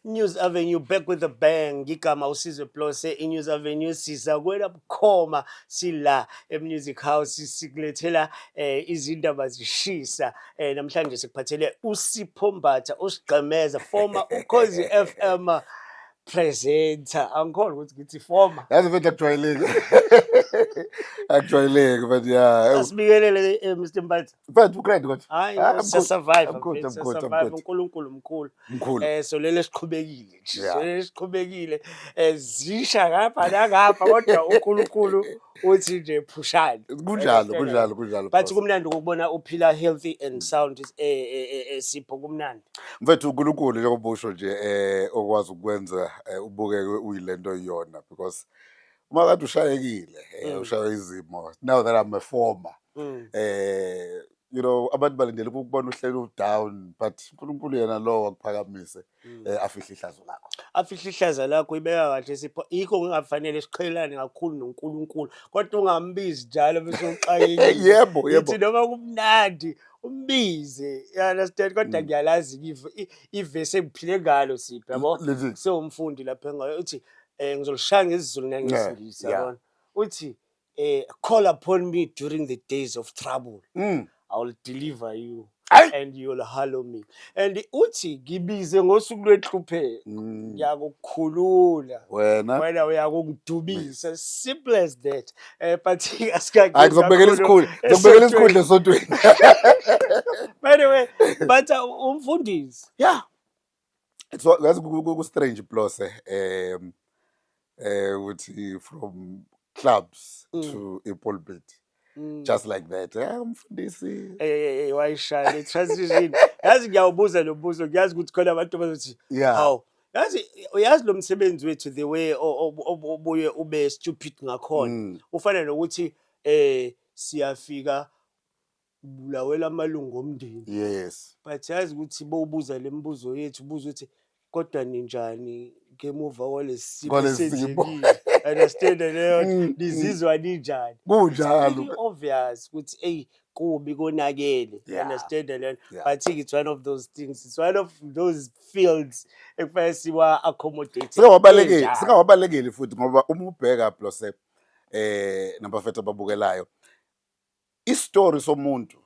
News Avenue back with a bang. Igama uSizwe Plus iNews Avenue siza kwela bukhoma sila eMusic House sikulethela izindaba zishisa. Namhlanje sikuphathele uSipho Mbatha usigqemeza former Ukhozi FM presenter. Angikholwa ukuthi ngithi former. Yazi mfethu akujwayeleki. Akujwayeleki but yeah. Asibikelele Mr Mbatha. Mfethu ugrade kodwa. Hayi survive. I'm good. uNkulunkulu mkhulu. So lele siqhubekile nje. Lele siqhubekile zisha ngapha nangapha kodwa uNkulunkulu uthi nje phushani. Kunjalo. But kumnandi ukubona uphila healthy and sound Sipho kumnandi. Mfethu uNkulunkulu njengoba usho nje okwazi ukwenza ubukeke uyilento iyona because uma kade ushayekile ushaye izimo now that I'm a former you know abantu balindele ukubona uhlelo down but uNkulunkulu yena lo wakuphakamise afihla ihlazo lakho. Afihla ihlazo lakho ibeka kahle Sipho ikho kungafanele siqhelane kakhulu noNkulunkulu kodwa ungambizi njalo bese uxakekile. Yebo. Ithi noma kumnandi umbize you understand kodwa ngiyalazi ivese ngiphile ngalo Sipho yabo sewumfundi lapha engayo uthi ngizolishaya ngesizulu nangesingisi yabona uthi call upon me during the days of trouble I will deliver you and you will hallow me and uthi ngibize ngosuku lwenhlupheko ngiyakukhulula wena uyakungidubisa simple as that but asikake ngizobekela isikhundla esontweni. By the way but umfundisi it's yazi strange plus ukuthi from clubs to a pulpit just like that umfundisi wayishaya le transition yazi ngiyawubuza lo mbuzo ngiyazi ukuthi khona abantu bazothi hawu yazi lo msebenzi wethu the way obuye ube stupid ngakhona ufana nokuthi siyafika bulawela amalungu omndeni yes but yazi ukuthi bowubuza le mibuzo yethu ubuza ukuthi kodwa ninjani ngemuva kwalesimo senzekile understand leyo lizizwa ninjani kunjalo obvious ukuthi kubi konakele understand leyo but it's one of those things it's one of those fields ekufanele siwa accommodate singawabalekeli futhi ngoba uma ubheka plus nabafethu ababukelayo istory somuntu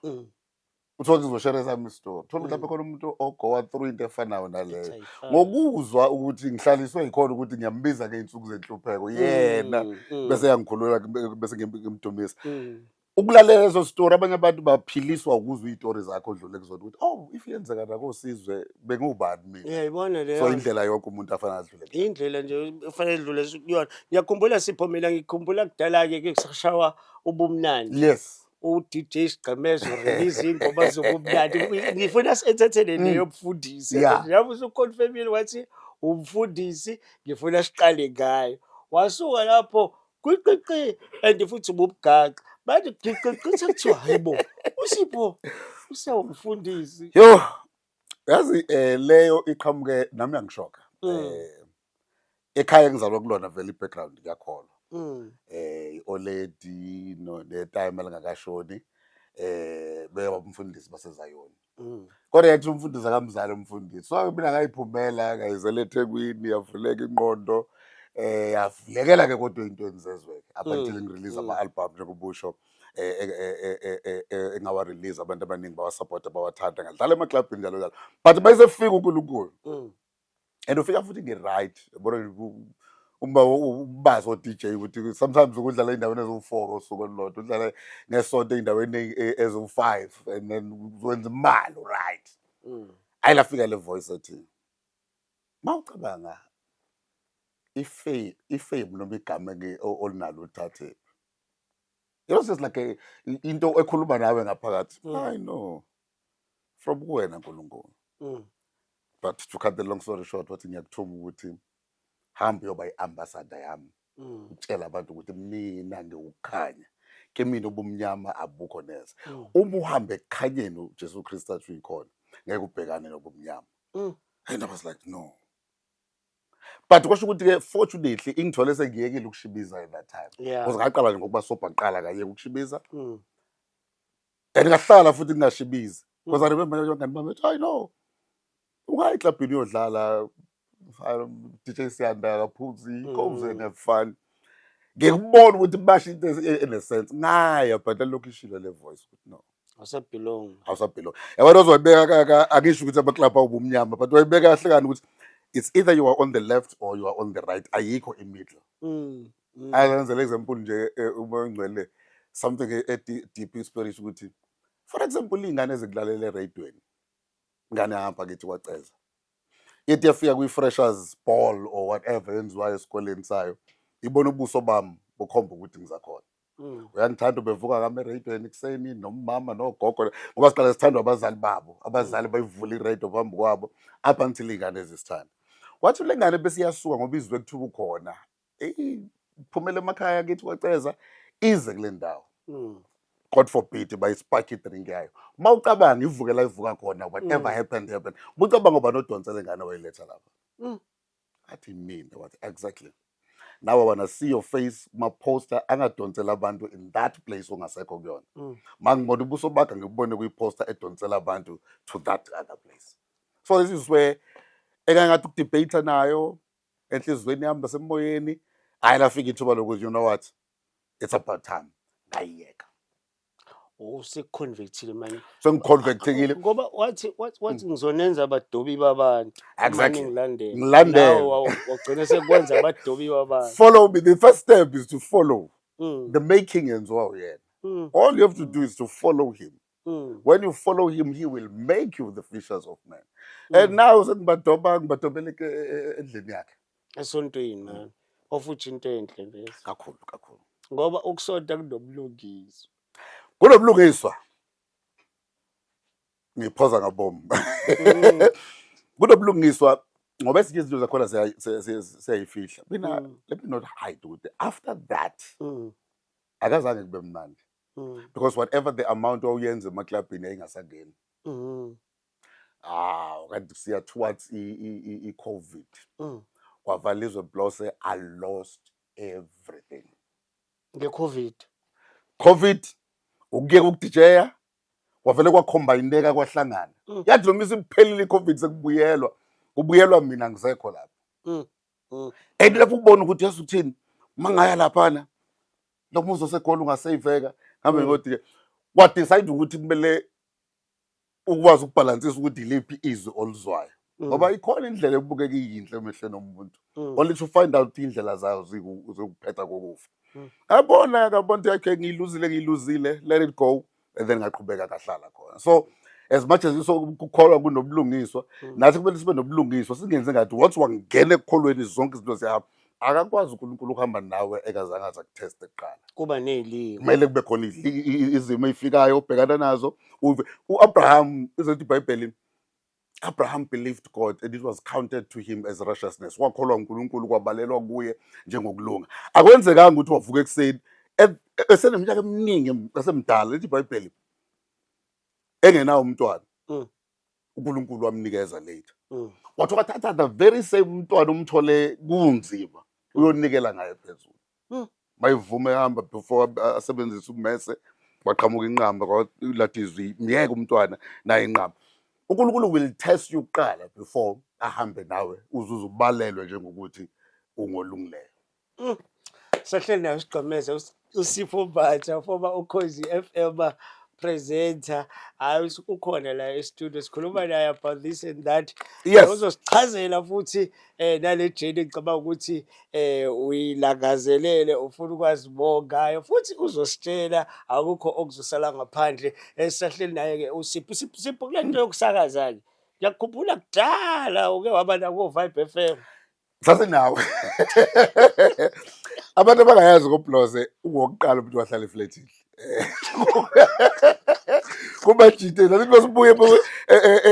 uthola uzoshare sami story thola mhlawumbe khona umuntu ogowa through into efanayo naleyo ngokuzwa ukuthi ngihlaliswe ikhona ukuthi ngiyambiza ngeinsuku zenhlupheko yena bese yangikhulula bese ngimdumisa ukulalela lezo story abanye abantu baphiliswa ukuzwa izitori zakho odlule kuzona ukuthi if yenzeka nakosizwe bengubani mina yayibona leyo so indlela yonke umuntu afana adlule indlela nje ufanele udlule kuyona ngiyakhumbula Sipho mina ngikhumbula kudala ke kusashawa ubumnandi yes uDJ Sigqemeza release ingoma zobumnandi ngifuna entertain leyo mfundisi yabo usuconfirmile wathi umfundisi ngifuna siqale ngayo wasuka lapho kwiqiqi and futhi ubugaqa bathi qiqi sekuthiwa hayibo uSipho usewumfundisi yazi leyo iqhamuke nami yangishoka ekhaya ngizalwa kulona vele background yakholwa oledi no le time elingakashoni beba umfundisi basezayoni kodwa yathi umfundisi akamzali umfundisi so mina ngayiphumela ngayizele eThekwini yavuleka inqondo yavulekela ke kodwa into enzezwe until ngirelease ama album njengobusho engawa release abantu abaningi bawasupport abawathanda ngadlala emaclubini njalo but bayisefika uNkulunkulu and ufika futhi nge-right yabona umbazo DJ ukuthi sometimes ukudlala endaweni ezo4 usuku olulodwa udlala ngesonto endaweni ezo5 and then wenza imali right ayilafika le voice ethi mawucabanga ifame noma igama ke olinalo uthathe just like into ekhuluma nawe ngaphakathi I know from kuwena uNkulunkulu but to cut the long story short wathi ngiyakuthuma ukuthi hambe yoba iambassador yami utshela abantu ukuthi mina ngiwukhanya ke mina ubumnyama abukho neze uma uhambe ekukhanyeni uJesu Kristu athi uyikhona ngeke ubhekane nobumnyama and I was like no but kwasho ukuthi ke fortunately ingithole sengiyekile ukushibiza at that time because ngaqala nje ngokuba sobha qala kayeke ukushibiza and ngahlala futhi ngingashibizi because I remember abangani bami I know ungayi clubini yodlala DJ Siyanda kaphuzi koze ngefani ngikubona ukuthi basho into enesense ngaya but lokishilo le voice ukuthi no awusabelong yabona ozoyibeka akisho ukuthi amaclub awubumnyama but wayibeka kahle kani ukuthi it's either you are on the left or you are on the right ayikho imiddle ayenzele example nje uma ngcwele something deep spirit ukuthi for example ingane ezikulalela eradioweni ngane hamba kithi kwaceza ithi yafika kwi-freshers ball or whatever yenziwayo esikoleni sayo ibona ubuso bami bukhomba ukuthi ngizakhona uyangithanda bevuka ngami eradioweni kuseni nomama nogogo ngoba siqala sithandwa abazali babo abazali bayivula iradio phambi kwabo up until ingane ezisithanda wathi le ngane bese iyasuka ngoba izwe kuthuka ukhona iphumele emakhaya kithi kwaceza ize kule ndawo God forbid bayispark idrink yayo mawucabanga ivuke la ivuka khona whatever happened bucabanga ngoba nodonsele ngane wayiletha lapha athi mina wathi exactly now I wanna see your face ma poster angadonsela abantu in that place ongasekho kuyona mangibona ubuso bakhe ngibone kuyi-poster edonsela abantu to that other place. So this is where engangathi ukudebate nayo enhlizweni yami nasemoyeni hayi lafika ithuba lokuthi you know what it's about time ngayiyeka useconvictile manje sengiconvictekile ngoba wathi ngizonenza abadobi babantu exactly ngilandela wagcina sekwenza abadobi babantu. Follow me. The first step is to follow the making yenziwa uyena. All you have to do is to follow him. When you follow him, he will make you the fishers of men. And now ngibadobele endlini yakhe esontweni man ofuthi into enhle lezo kakhulu ngoba ukusonta kunobulungiswa kunobulungiswa ngiphoza ngabomu kunobulungiswa ngoba esinye izinto zakhona siyayifihla mina let me not hide ukuthi after that akazange kube mnandi because whatever the amount oyenza emaklabhini yayingasangeni kanti siya towards i-COVID kwavalizwe blose I lost everything COVID ukuyeka ukudijaya kwavele kwacombineka kwahlangana yathi noma isiphelile i-COVID sekubuyelwa mina ngisekho lapha and lapho ubona ukuthi yasuthini mangaya laphana lokho uzosekhona ungasayiveka ngambe ngodi wadecide ukuthi kumele ukwazi ukubalansisa ukuthi iliphi izwi oluzwayo ngoba ikhona indlela ebukeka iyinhle emehlweni omuntu only to find out indlela zayo zokuphetha kokufa abona akabona yakhe ngiyiluzile let it go and then ngaqhubeka kahlala khona. So as much as ukukholwa kunobulungiswa nathi kumele sibe nobulungiswa singenze ngathi wathi wangena ekukholweni zonke izinto ziyahamba akakwazi uNkulunkulu ukuhamba nawe ekazange azakutest eqala kuba nezilimo kumele kube khona izimo ezifikayo ubhekana nazo uAbraham izothi iBhayibheli Abraham believed God and it was counted to him as righteousness. Wakholwa uNkulunkulu kwabalelwa kuye njengokulunga. Akwenzekanga ukuthi wavuka ekseni eseneminyaka eminingi esemdala lethi iBhayibheli engenawo umntwana. uNkulunkulu wamnikeza later. Wathi wathatha the very same umntwana umthole kunzima uyonikela ngaye phezulu. Mayivume ehamba before asebenzisa ummese waqhamuka inqamba kwalatizwi miyeke umntwana naye inqamba. uNkulunkulu will test you kuqala before ahambe nawe uzuzubalelwe njengokuthi ungolungileyo. Sahleli nayo sigqemeze uSipho Mbatha former Ukhozi FM presenter hayi ukhona la e-studio sikhuluma naye about this and that. Yes. Uzosichazela futhi nale journey ngicabanga ukuthi uyilangazelele ufuna ukwazi bongayo futhi uzositshela akukho okuzosala ngaphandle. Sahleli naye ke uSipho kule nto yokusakaza ke ngiyakukhumbula kudala uke waba nako Vibe FM. Sasenawe abantu abangayazi ngoBlose ungokuqala umuntu wahlala eflatini kuba jite la besibuye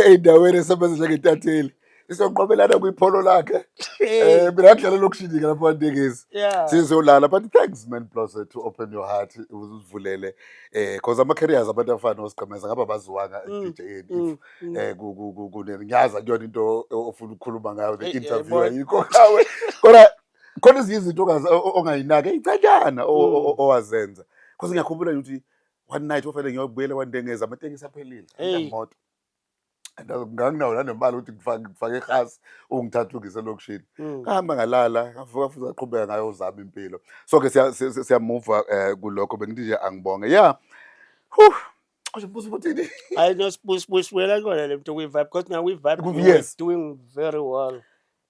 endaweni esebenza njengentatheli sizoqobelana kwipholo lakhe mina ngidlala lokushini lapha ndengezi sizolala but thanks man Blose to open your heart uzivulele because ama careers abantu afana osigqemeza ngaba baziwanga DJini kunenyaza kuyona into ofuna ukukhuluma ngayo the interview ayikho kawe kodwa khona izinto ongayinaka ezincanyana owazenza because ngiyakhumbula ukuthi one night ofele ngiyobuyela kwandengeza amatekisi aphelile imoto nganginawo nanemali ukuthi ngifake ihasi ungithatha ungise elokishini. Mm. Ngahamba ngalala ngavuka futhi ngaqhubeka ngayozama impilo. So ke siyamove kulokho bengithi nje angibonge. Yeah. Nje mbuzo ubuthini? I just push wela kona le mntu kwi-Vibe because now we-Vibe we were Yes. doing very well.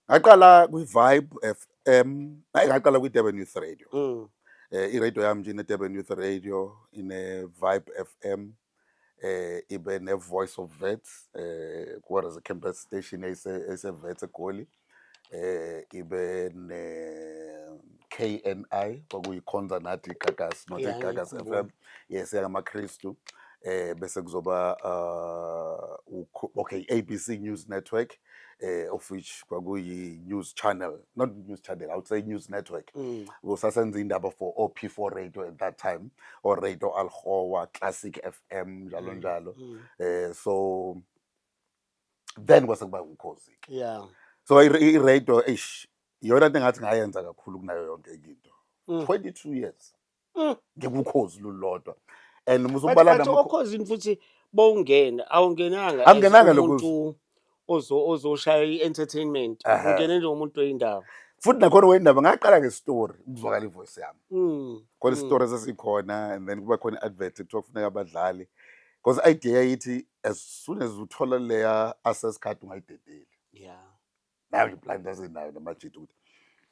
Ngaqala kwi-Vibe FM, ngaqala kwi-Durban Youth Radio. Mm. I-radio yami nje ine-Durban Youth Radio, ine-Vibe FM, ibe ne-Voice of Vets, kwaze campus station ese-Vets eGoli, ibe ne-KNI, kwakuyikhonza nathi iGagas, not Yeah, iGagas ngiyakhumbula. FM, yes, yamaKristu. Bese kuzoba okay, ABC News Network, of which kwakuyi news channel, not news channel, I would say news network. Mm. Usasenza indaba for OP4 radio at that time, or Radio Alhoa, Classic FM, njalo njalo. So then kwasekuba Ukhozi. Yeah. So i-radio iyona nto engathi ngayenza kakhulu kunayo yonke into. 22 years. Ngekukhozi lulodwa. And musubala But okhosini futhi bowungena awungenanga Angingenanga as lokho. umuntu ozoshaya i-entertainment. Ungene njengomuntu wendaba. Futhi nakhona wendaba ngaqala ngestory ukuzwakala ivoice yami. Khona istory sesikhona and then kuba khona advert ekuthiwa kufuneka abadlali. Because idea yithi as soon as uthola leya access card ungayidedeli. Yeah. Nayo i-blinders nayo namajita ukuthi.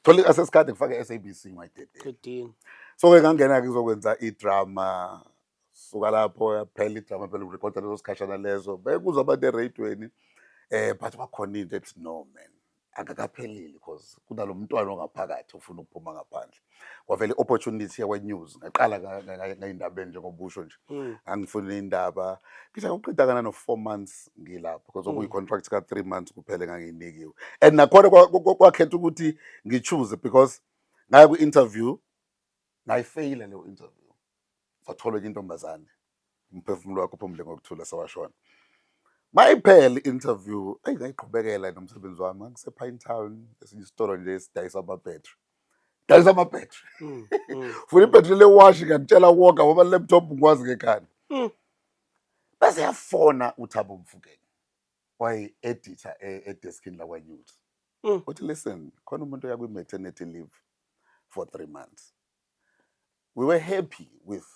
Thola i-access card ngifake SABC ungayidedeli. Good deal. So ke ngangena ke ngizokwenza i-drama. Suka lapho yaphela i-drama phela urecorda lezo sikhashana lezo. Bekuzwa abantu eradioweni but bakhona into ethi no man. Akakaphelile because kunalo mntwana ongaphakathi ufuna ukuphuma ngaphandle. Kwavela i-opportunity yakwa-news ngaqala ngayindabeni njengobusho nje. Ngangifuna indaba ngisha uqeda kana no4 months ngilapho because okuyi-contract ka3 months kuphela nganginikiwe. And nakhona kwakhetha ukuthi ngichoose because ngaye ku-interview ngayifeyila leyo interview. Fathola intombazane umphefumulo wakho uphumule ngokuthula sawashona. Mayiphela i-interview ngayiqhubekela nomsebenzi wami ngisepine town esinye isitolo nje esidayisa ama-battery. Dayisa ama-battery. Funa i-battery le-wash ngakutshela wonke ngoba laptop ngikwazi ngekhanda. Bese yafona uThabo Mfukeng wayi-editor edeskini lakwa-news. Uthi listen, khona umuntu oya kwi-maternity leave for 3 months. We were happy with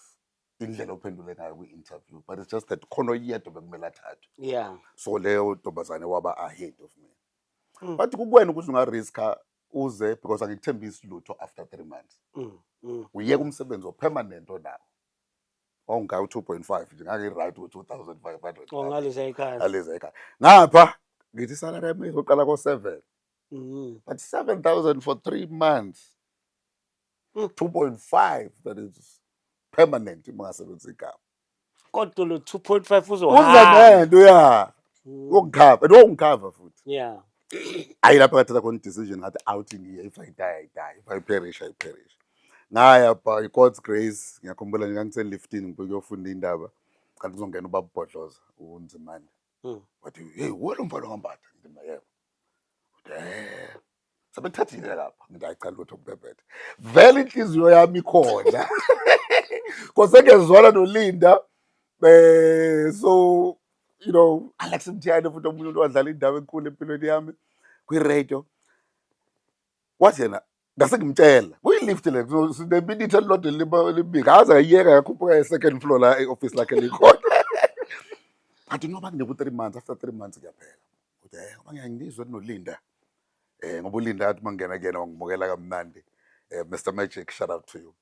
indlela ophendule ngayo kwi-interview, but it's just that khona yedwa bekumele athathwe. Yeah. So leyo ntombazane waba ahead of me. But kukwena ukuthi ungariska uze because angikuthembisi lutho after 3 months. Uyeka umsebenzi opermanent onawo. Ongawu 2.5 nje ngake right u2500. Ongalisa ekhaya. Aleza ekhaya. Ngapha ngithi salary yami izoqala ko7. But 7,000 for 3 months. 2.5 that is permanent ungasebenzi igama. Kodwa lo 2.5 uzohamba. Uza ngento ya. Wokukhava, wokukhava futhi. Yeah. Ayi lapha ngathatha khona decision ngathi outing here, if I die I die, if I perish I perish. Ngaya by God's grace ngiyakhumbula nje ngangise lifting ngibeke yofunda indaba kanti kuzongena ubaba Bhodloza uNzimande. Wathi hey wena umfana ngambatha ngithi yebo. Sabethathile lapha ngithi ayicala ukuthi ukubebhethe. Vele inhliziyo yami ikhona. Kosengezwala noLinda so you know Alex Mthiyane futhi umuntu owadlala indaba enkulu empilweni yami kwi-radio. Wathi yena ngasengimtshela kuyilift le sineminute elilodwa libika aze ayiyeka yakhuphuka e-second floor la e-office lakhe likhona. Athi noba kuneku 3 months after 3 months kuyaphela. Uthi ngoba ngiyangizwa noLinda. Ngoba uLinda athi mangena kuyena wangibukela kamnandi. Mr Magic, shout out to you.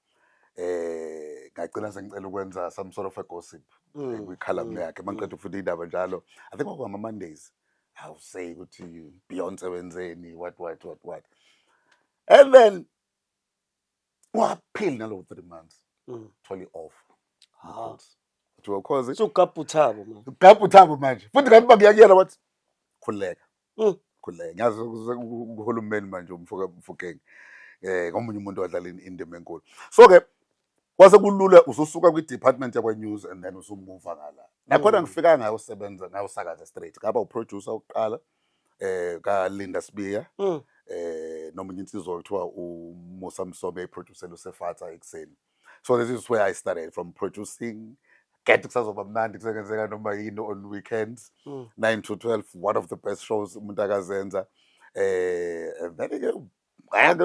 Ngacela sengicela ukwenza some sort of a gossip kwi-column yakhe mangiqeda ukufunda indaba njalo. I think kwama Mondays I will say ukuthi Beyonce wenzeni what. And then waphila nalo 3 months. Totally off. Uthi ukhozi. Sugabha uThabo man. Ugabha uThabo manje. Futhi kanti bangiyakuyena wathi khuleka. Khuleka. Ngiyazi uhulumeni manje Mfukeng. Ngomunye umuntu wadlala indima enkulu. So ke kwase kulula ususuka kwi-department yakwa-news and then usumuva ngala. Nakhona ngifika ngayosebenza ngayosakaza straight. Ngaba uproducer oqala kaLinda Sibiya. Nomunye insizwa kuthiwa uMusa Msobe iproducer uSefatha ekuseni. So this is where I started from producing get kusazoba mnandi kusengenzeka noma yini on weekends 9 to 12 one of the best shows umuntu akazenza and then ke ngaya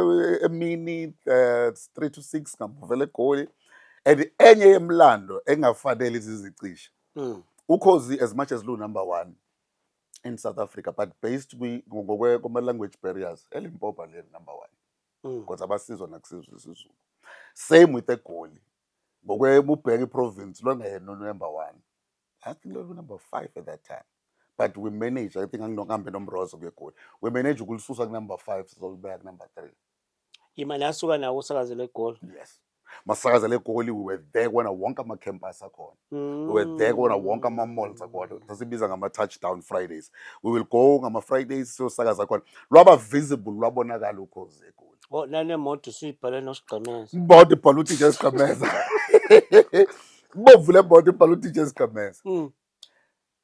emini 3 to 6 ngavela eGoli and enye yemlando engafanele izizicishe Ukhozi as much as lu number 1 in South Africa but based kuma language barriers eLimpopo le number 1 because abasizwa nakusizwe isiZulu same with eGoli ubheka iprovince lona yena number 1 I think lo number 5 at that time but we manage I think anginokuhambe nomrozo kweGoli we manage ukulisusa ku number 5 sizolibeka ku number 3 imali asuka nawo usakazela eGoli yes masakazela eGoli we were there when wonke ama campus akhona we were there when wonke ama malls akhona sasibiza ngama touchdown Fridays we will go ngama Fridays so sakaza khona lwaba visible lwabonakala Ukhozi eGoli oh nanemoto suyibhale nosigqemeza imoto ibhala uthi nje sigqemeza bovule imoto ibhala uthi nje sigqemeza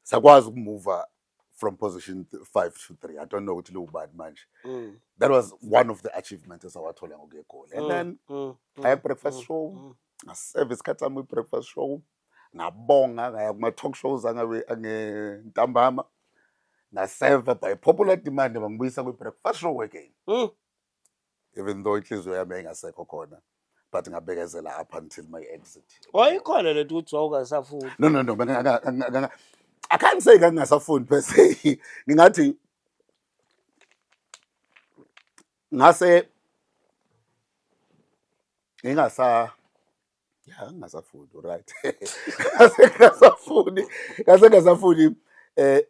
sakwazi ukumova from position 5 to 3 I don't know ukuthi ubani manje that was one of the achievements esawathola ngokuyeGoli and then I breakfast show service khathami breakfast show ngabonga ngaya kuma talk shows angentambama na serve by popular demand bangibuyisa kwi breakfast show again even though inhliziyo yami ingasekho khona but ngabekezela up until my exit wayikhona lento ukuthi wawungasafuni no I can't say ngingasafundi per se ngingathi ngase ngingasafundi right ngasafuni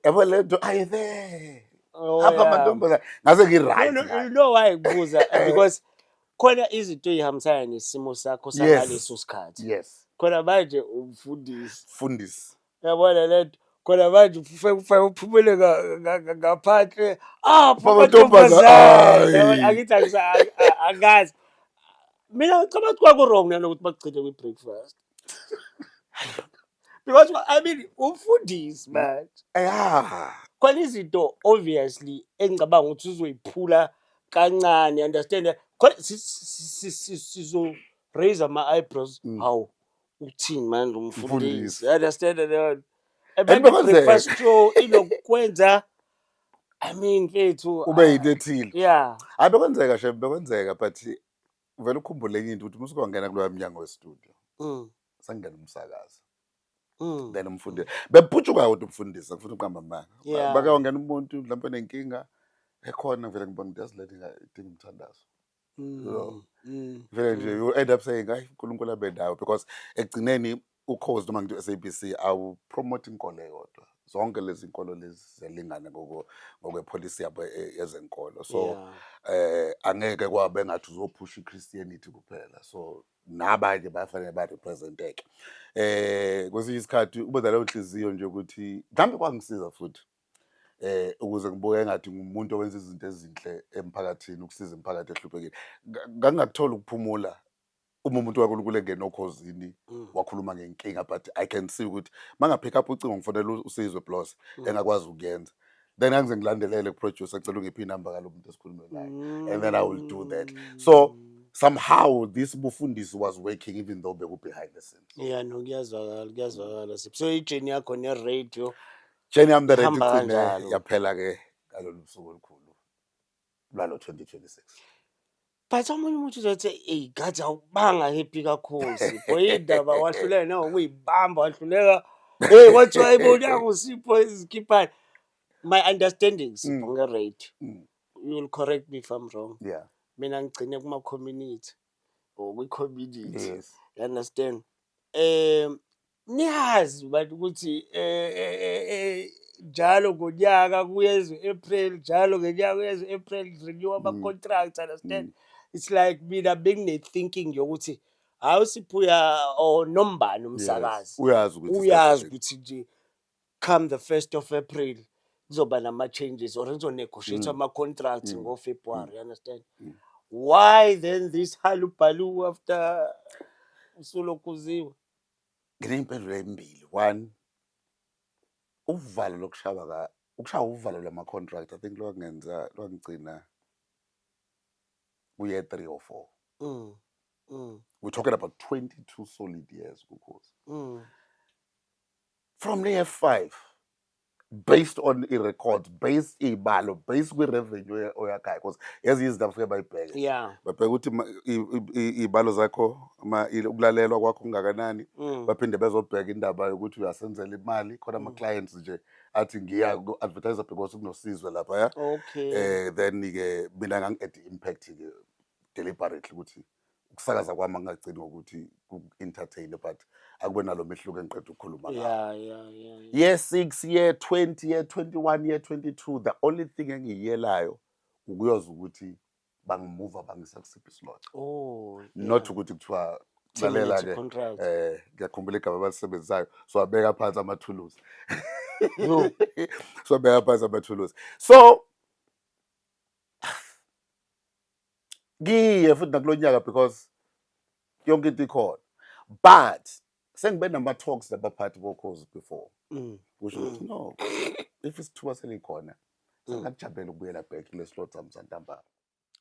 yabo lento ayi there apha amantombazana ngase ngiright you know why ngibuza because khona izinto ezihambisana nesimo sakho sangaleso sikhathi yes khona manje umfundisi yabona lento khona manje ufike uphumele ngaphandle amantombazana akithi angazi mina ngicabanga ukuthi kwaku-wrong nanokuthi bagcine kwi-breakfast because I mean umfundisi manje khona izinto obviously engicabanga ukuthi uzoyiphula kancane understand khona sizo raise ama eyebrows how uthini manje umfundisi understand that breakfast show inokwenza I mean mfethu ube yinto ethile yeah abekwenzeka shebe bekwenzeka but vele ukhumbule into ukuthi musuke wangena kuloya mnyango westudio sangena umsakazo then umfundisi bephutshuka ukuthi umfundisi akufuna uqamba amanga bake wangena umuntu mhlawumbe nenkinga ekhona vele ngibona ukuthi yazilethe idinga umthandazo vele nje you end up saying hayi uNkulunkulu abendawo because ekugcineni Ukhozi noma ngithi SABC awu promote inkolo eyodwa zonke lezi inkolo lezi zelingana ngokwepolicy yabo yezenkolo so angeke kwabe ngathi uzophusha iChristianity kuphela so nabanye bafanele ba representeke kwesinye isikhathi ubeza leyo nhliziyo nje ukuthi mhlambe kwangisiza futhi ukuze ngibuke ngathi ngumuntu owenza izinto ezinhle emphakathini ukusiza imphakathi ehluphekile ngangakuthola ukuphumula umuntu waKuNkulunkulu engena okhozini wakhuluma ngenkinga but I can see ukuthi mangapick up ucingo ngifonela uSizwe Plus engakwazi ukuyenza then angize ngilandelele kuproducer ecela ungiphi inamba kalomuntu esikhulume naye and then I will do that so somehow this bufundisi was working even though beku behind the scenes yeah no kuyazwakala so ijeni yakho ne radio Jenny am the radio thing yaphela ke ngalolu suku olukhulu lalo 2026 but omunye umuntu uzothi hey gathi awubanga happy kakhulu Sipho indaba wahluleka nangokuyibamba wahluleka hey wathi wayibona yakho Sipho izikhiphana my understandings on the radio you will correct me if I'm wrong yeah mina ngigcine kuma community or kwi community yes you understand niyazi bathi ukuthi njalo ngonyaka kuyezwe April njalo ngonyaka kuyezwe April renew ama contracts understand it's like mina bengine thinking yokuthi awusiphuya or nombani umsakazi uyazi ukuthi nje come the 1st of April kuzoba nama changes or nizo negotiate ama contracts ngo February you understand why then this halubalu after usulokuziwe nginempendulo embili one uvalo ukushaya uvalo lama contract I think lokwenza lokugcina kuye 3 or 4 we're talking about 22 solid years Ukhozi from the F5 based on i-record based iy'balo based kwi-revenue oyakhayo because ezinye izinto bafike bayibheke Yeah. babheke ukuthi iy'balo zakho ukulalelwa kwakho kungakanani baphinde bezobheka indaba yokuthi uyasenzela imali khona ama-clients nje athi ngiya ku-advertiser because kunosizwe laphaya Okay. then-ke mina ngangi-add i-impact-ke deliberately ukuthi ukusakaza kwami angingagcini ngokuthi ku-entertain but akube nalo mehluko engiqeda ukukhuluma ngawo. Yeah. Year 6, year 20, year 21, year 22, the only thing engiyelayo ukuyoza ukuthi bangimuva bangisa kusiphi slot. Oh, Not ukuthi kuthiwa lalela ke contract. ngiyakhumbula igama abalisebenzisayo so abeka phansi amathuluzi. Yo. So abeka phansi amathuluzi. So ngiye futhi nakulonyaka because yonke into ikhona. But sengibe nama-talks nabaphathi bokhozi before. Kusho ukuthi no, if isithuba selikhona sengakujabulela ukubuyela back kule slot sami santambama.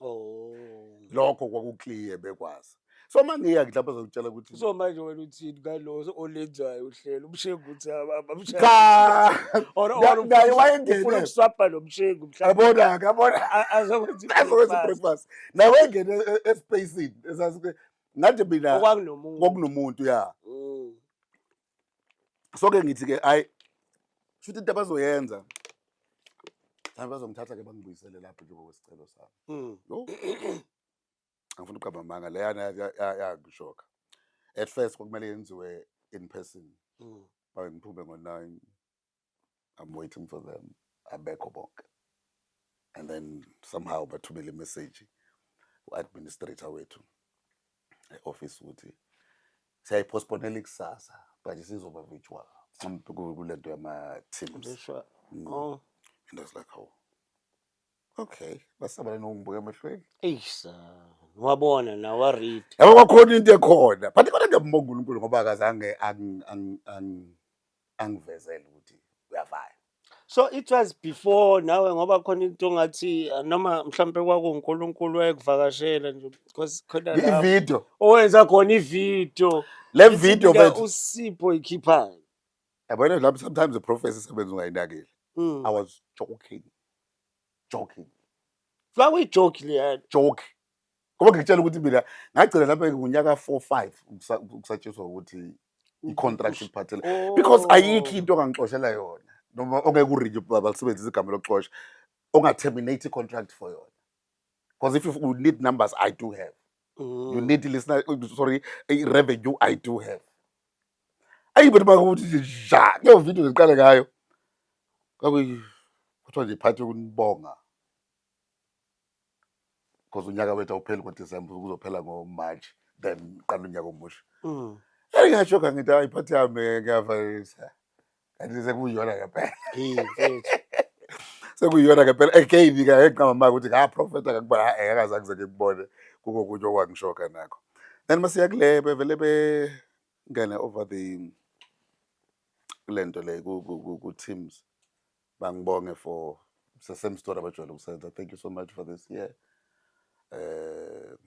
Oh. Lokho kwakukliye bekwazi. So mangiya ke lapha bazokutshela ukuthi So manje wena uthini ngalo olenzayo uhlelo umshengu uthi naye wayengene ufuna ukuswapha nomshengu mhlawumbe yabona azokwenza azokwenza breakfast naye wayengene espacini esathi ngathi mina okwakunomuntu ya so ke ngithi ke hayi futhi into abazoyenza mhlawumbe bazongithatha ke bangibuyisele lapho nje ngokwesicelo sami. Yo angifuna ukuqamba amanga leyana yangishoka. At first kwakumele yenziwe in person. Bangiphume ngo-9. I'm waiting for them. Abekho bonke. And then somehow bathumele imessage u-administrator wethu e-office ukuthi siyayipostponela ikusasa but isizoba virtual kule nto yama-Teams. And I was like, oh, okay, basabala nokungibuka emehlweni. Wabona na waread. Yabo kwakhona into ekhona. But kodwa ngiyambonga uNkulunkulu ngoba akazange angivezele ukuthi uyavaya. So it was before nawe ngoba khona into ngathi noma mhlambe kwakuNkulunkulu wayekuvakashela nje because khona la I-video. owenza khona ivideo. Le video bethu uSipho ikhiphayo. yabona lapho sometimes the prophecy sebenza ungayinakile. I was joking. Kwakuyijoke leya. Joke. Ngoba ngikutshela ukuthi mina ngagcina lapha ngonyaka 4-5 ukusatshiswa ukuthi i-contract iphathele because ayikho into ongangixoshela yona noma ongeke urinye balisebenzisa igama lokuxosha onga-terminate i-contract for yona because if you need numbers I do have. You need listener revenue I do have. Ayibe bakuthi nje leyo video ngiqale ngayo kuthiwa nje iphathe kunibonga because unyaka wethu awupheli ngoDisemba kuzophela ngoMarch then qala unyaka omusha. Ngiyashoka ngithi ayiphathi yami ngiyavalisa kanti sekuyiyona ngempela. Sekuyiyona ngempela again ke ngiqamba manje ukuthi ngaprofeta ngakuba akazange ngize ngikubone kungokunye okwangishoka nakho. Then masiya kule bevele ngene over the lento le ku Teams bangibonge for the same story abajwayele ukusenza. Thank you so much for this year. Do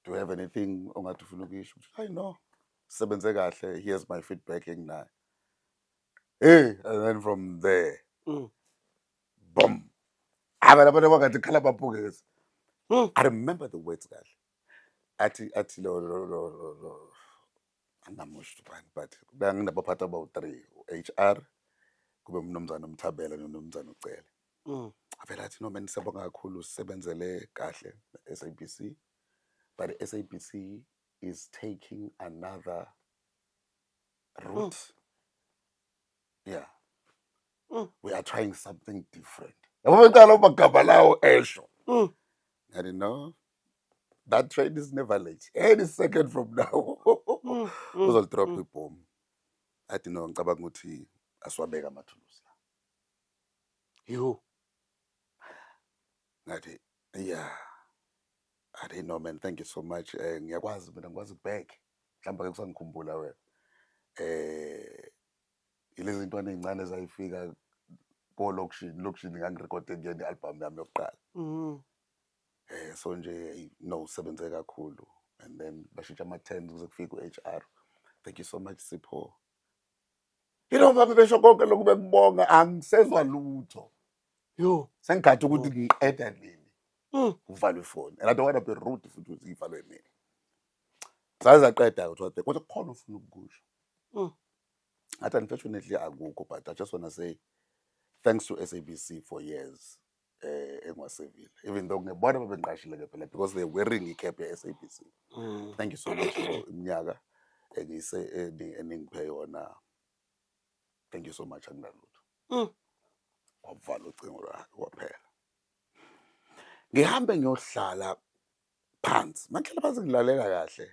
you have anything ongathi ufuna ukisho? I know. Sebenze kahle. Here's my feedback enginayo. Hey, and then from there, boom. I remember the words kahle. Athi lo angamusho but nginabaphathi about 3 HR kube umnomzana uMthabela nomnomzana uCele. Avela athi no man siyabonga kakhulu sisebenzele kahle SABC but SABC is taking another route. Yeah. We are trying something different. Yabo ngicala umagama lawo esho. I didn't know. That train is never late. Any second from now. Uzol drop ibomb. Athi no ngicabanga ukuthi asiwabeka amathuluzi la. Yo. Ngathi yeah. I didn't know man, thank you so much. Ngiyakwazi mina ngikwazi ukubheka. Mhlawumbe ke kusangikhumbula wena. Ilezi ntwana ezincane ezayifika lokishini ngangirecorde nje i-album yami yokuqala. So nje no sebenze kakhulu and then bashintsha ama-10 kuze kufike u-HR. Thank you so much Sipho. babe besho konke lokhu bekubonga angisezwa lutho. Yo. Sengigathi ukuthi ngi-eda nini. Uvalwe ifoni. And I don't want to be rude futhi ukuthi ivalwe nini. Sazaqeda ukuthi kodwa kukhona ufuna ukukusho. Unfortunately akukho, but I just want to say thanks to SABC for years. Engwasevile, even though ngebona babengiqashile ke phela because they wearing icap ya SABC. Thank you so much for iminyaka engiphe yona. Thank you so much anginalutho. Wavala ucingo lwakhe waphela. Ngihambe ngiyohlala phansi. Makhela phansi ngilalela kahle.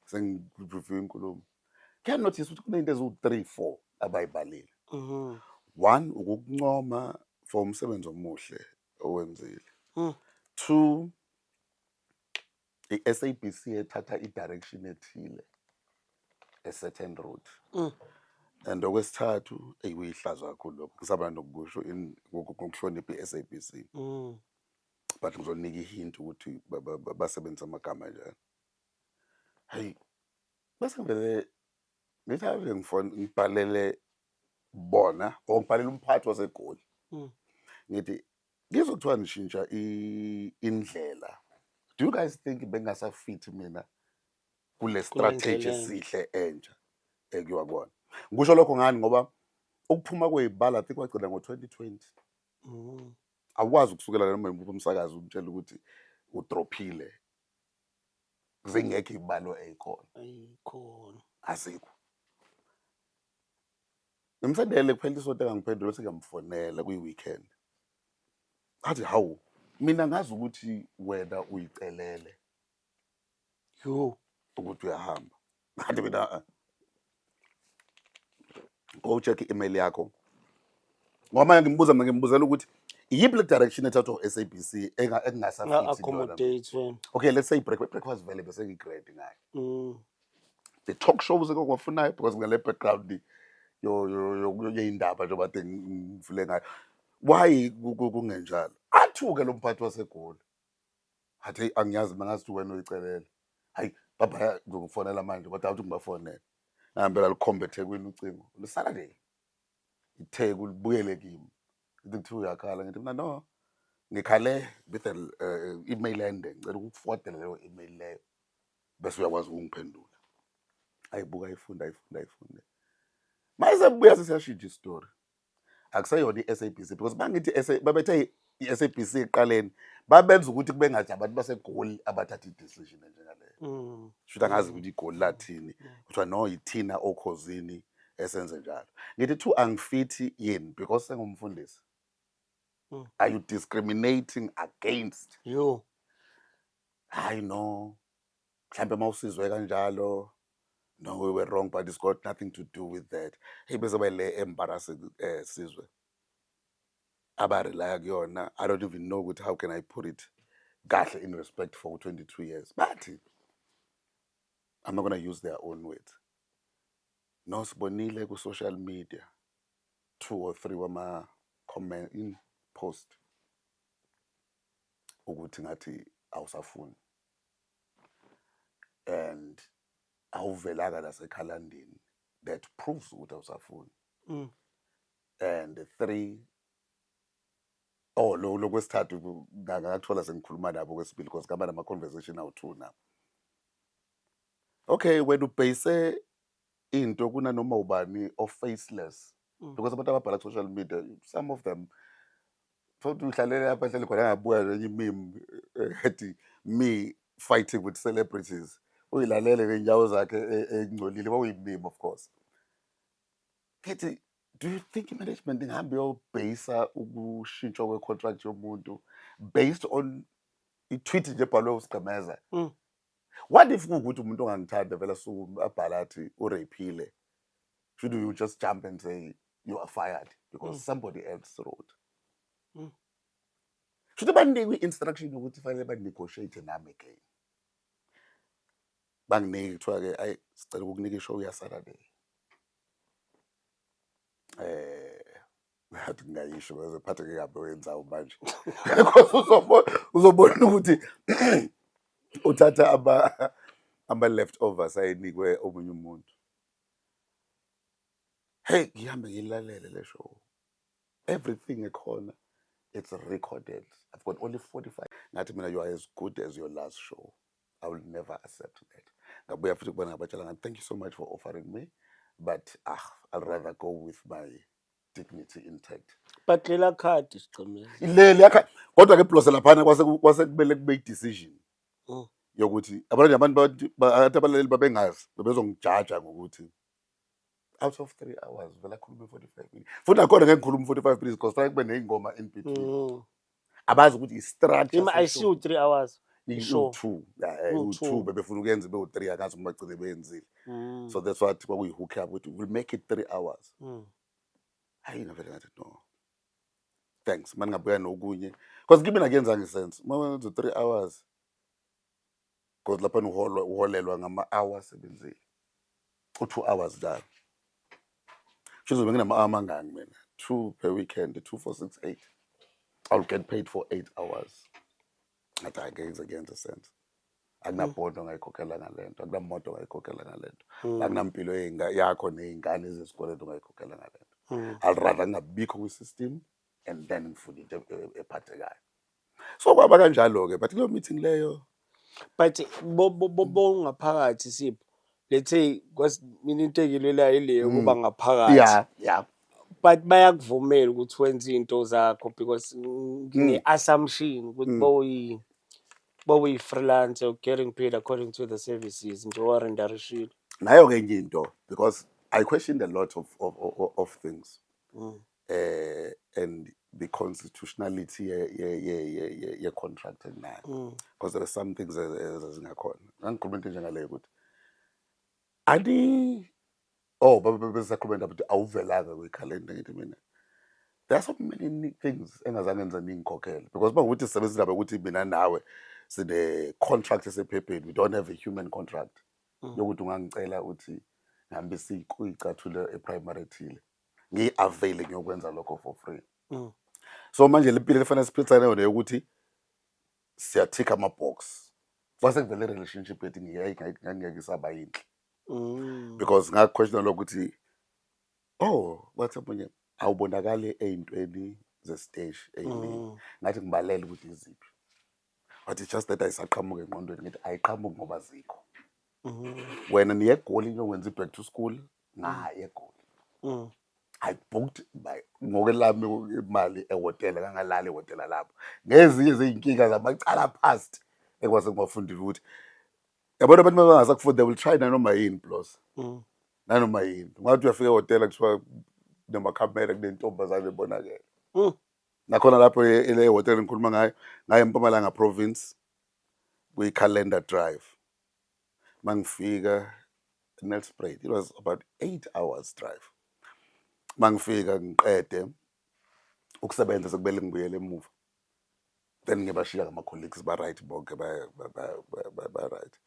Sengireview inkulumo. Can notice ukuthi kunento ezu3 4 abayibalile. One, ukuncoma for umsebenzi omuhle owenzile. 2, i-SABC ethatha i-direction ethile, a certain route. And okwesithathu uyihlaza kakhulu lokho. Ngisaba nokusho ngokuhlonipha i-SABC. But ngizonika ihint ukuthi basebenza amagama kanjani. Hey, bese ngivele ngithathe ngibhalele bona or ngibhalele umphathi waseGoli. Ngithi ngizokuthiwa nishintsha indlela. Do you guys think bengasafit mina kule strategy sihle entsha ekuyiwa kona? Ngisho lokho ngani ngoba ukuphuma kwezibala think wagcina ngo2020. Awukwazi ukusukela noma imuphi umsakazi umtshela ukuthi udrophile. Zingekho izibalo ezikhona. Ayikhona. Azikho. Ngimsendele kuphela isonto engangiphendula bese ngiyamfonela kwi-weekend. Athi hawu mina ngazi ukuthi wena uyicelele. Yo. Ukuthi uyahamba. Kanti mina go check i-email yakho. Ngoba ngimbuzela ukuthi iyiphi le direction ethathwa SABC engasafiti accommodate. Okay, let's say breakfast vele bese ngigrade ngayo. The talk shows ekwafunayo because ngale background yeyindaba nje bathe ngivule ngayo. Why kungenjalo? Athuke lo mphathi waseGoli. Athi angiyazi mangazi wena uyicelela. Hayi baba ngizokufonela manje kodwa awuthi ngibafonela. Ngihambela likhombe eThekwini ucingo. Lusaturday. iTheku libuyele kimi. Ngithi uyakhala ngithi mina no. Ngikhale with email ende ngicela ukuforwardela leyo email leyo. Bese uyakwazi ukungiphendula. Ayibuka ayifunda. Mayise buya sesiyashintsha istory. Akusayona iSABC because bangithi babethe iSABC eqaleni babenza ukuthi kube ngathi abantu baseGoli abathatha idecision njengaleyo. Should angazi ukuthi iGoli lathini kuthiwa no yithina okhosini esenze njalo. Ngithi 2 angifithi yini because sengumfundisi. Are you discriminating against? Yo. I know. Mhlambe mawusizwe kanjalo. No, we were wrong, but it's got nothing to do with that. Hey, bese le embarrassing sizwe. Abarelaya kuyona. I don't even know how can I put it kahle in respect for 22 years. But I'm not going to use their own words. No sibonile ku social media 2 or 3 wama comment in post ukuthi ngathi awusafuni. And awuvelaka lasekhalandini that proves ukuthi awusafuni. And 3 lokwesithathu ngakathola sengikhuluma nabo kwesibili because ngaba nama conversation awu2 now. Okay, when ubhayise into kuna noma ubani of faceless because abantu ababhala social media some of them futhi uhlalele lapha hlale khona ngabuya nje meme ethi me fighting with celebrities. Uyilalele ngenyawo zakhe engcolile bawuyimeme of course. Kethi do you think management ingahambe yobhayisa ukushintshwa kwecontract yomuntu based on i-tweet nje ebhalwe uSigqemeza? What if ukuthi umuntu ongangithanda vela suku abhala athi urapile? Should you just jump and say you are fired because somebody else wrote? Should banikwe instruction ukuthi fanele banegotiate nami again? Banginike kuthiwa ke ayi sicela ukukunika ishow ya Saturday. Ngathi ngayisho bese phatheke kabi wenzayo manje. Uzobona ukuthi uthatha ama leftovers ayinikwe omunye umuntu. hey ngihambe ngilalele le show, everything ekhona it's recorded. I've got only 45. Ngathi mina, you are as good as your last show. I will never accept that. Ngabuya futhi kubona ngabatshela ngathi, thank you so much for offering me, but I'll rather go with my dignity intact. But lela khadi sigcimela. Ileli yakha kodwa ke plus laphana kwase kumele kube i-decision yokuthi abanye abantu abalaleli babengazi bebezongijaja ngokuthi out of 3 hours vele khuluma 45 minutes futhi akhona ngeke ngikhuluma 45 minutes because fanele kube ney'ngoma in between. Abazi ukuthi i-structure I see 3 hours. Sure. u-2 u-2 bebefuna ukuyenza bewu-3 akazi uma bagcine beyenzile. So that's what kwakuyi-hook up ukuthi we'll make it 3 hours. Hayi navele ngathi no thanks manje ngabuya nokunye because kimi nakuyenzanga isense uma wenza 3 hours because lapha uholelwa ngama-hour asebenzile u-2 hours njalo. Shuzo benginama-hour amangaki mina 2 per weekend 2 for 6 8 I'll get paid for 8 hours. Ngathi angeke kuyenza sense. Akunabhondo ongayikhokhela ngalento, akunamoto ongayikhokhela ngalento, akunampilo yakho ney'ngane zesikole ongayikhokhela ngalento. I'll rather ngingabikho kwi-system and then ngifune into ephathekayo. So kwaba kanjalo-ke but kuleyo meeting leyo. But bongaphakathi Sipho, let's say mina into engilwelayo ileyo kuba ngaphakathi. Yeah. But bayakuvumela ukuthi wenze into zakho because ngine-assumption ukuthi boyi-freelance or getting paid according to the services nje warendarishile. Nayo-ke enye into because I questioned a lot of things. And the constitutionality ye contract nayo because there are some things ezingakhona. Angikhuluma into njengaleyo ukuthi besakhuluma ukuthi awuvelanga kwikhalenda ngithi mina there are so many things engazange ngenza ningikhokhele because bakuthi sisebenzisa indaba ukuthi mina nawe sine-contract esephepheni, we don't have a human contract yokuthi ungangicela ukuthi ngihambe siyicathulo eprimary ethile ngiyi-availe ngiyokwenza lokho for free. So manje le mpilo lefanele siphilisa nayo yokuthi siyathika ama-box kwase kuvele i-relationship yethu ngangeke isaba yinhle because ngakuquestiona lokuthi wathi omunye awubonakali ey'ntweni ze-stage ey'ningi ngathi ngibalele ukuthi iziphi but it's just that ayisaqhamuka engqondweni ngithi ayiqhamuki ngoba zikho. Wena niye eGoli niyokwenza i-back to school ngaye eGoli. I booked ngokwelami imali ehhotela kangalala ehhotela lapho ngezinye zey'nkinga zamacala past ekwase ngibafundile ukuthi yabona abantu bangasakufunda they will try nanoma yini plus nanoma yini ungathi uyafika ehhotela kuthiwa namakhamera kunentombazane ebonakele nakhona lapho ile hotela engikhuluma ngayo eMpumalanga province kwi-Calendar Drive. Mangifika Nelspruit, it was about 8 hours drive. Mangifika ngiqede ukusebenza sekumele ngibuyele emuva, then ngibashiya ngama-colleagues ba-right bonke ba-right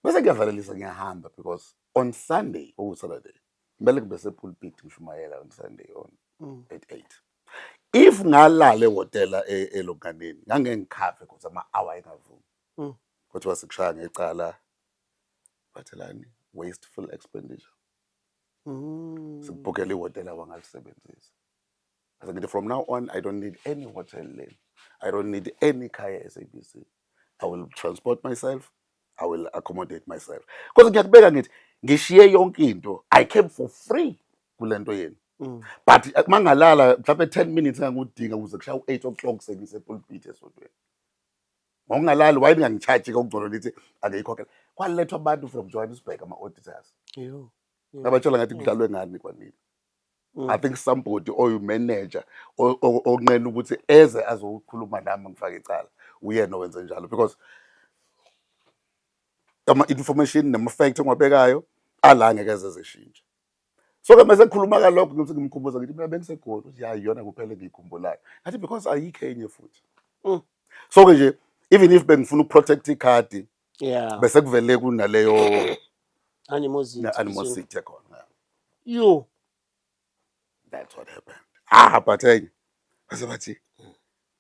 bese ngiyavalelisa ngiyahamba because on Sunday Saturday kumele ngibe sepulpit ngishumayela on Sunday at 8. If ngalala ehhotela elonganeni ngangeke ngikhave because ama-hour engavumi kodwa sikushaya ngecala bathelani wasteful expenditure. Sikubhukela ihhotela wangalisebenzisa. Ase ngithi from now on I don't need any hotel lane, I don't need any car SABC. I will transport myself, I will accommodate myself because ngiyakubeka ngithi ngishiye yonke into, I came for free kule nto yenu. But mangalala mhlawumbe 10 minutes engangudinga ukuze kushaya u-8 o'clock sengisepulpit esontweni. Ngokungalali why ningangicharge kokugcolo lithi angeyikhokhela kwalethwa abantu from Johannesburg ama-auditors abatshela ngathi kudlalwe ngani kwanini. I think somebody or you manager onqena ukuthi eze azokhuluma nami ngifake icala uyena owenze njalo because ama-information nama-fact engiwabekayo ala ngeke ezeshintsha. So mase ngikhuluma kalokho ngithi ngimkhumbuza ngithi mina bengiseGoli uthi hayi yona kuphela engiyikhumbulayo ngathi because ayikho enye futhi. So nje even if bengifuna ukuprotect ikhadi bese kuvele kunaleyo animosity ekhona. That's what happened. But bathi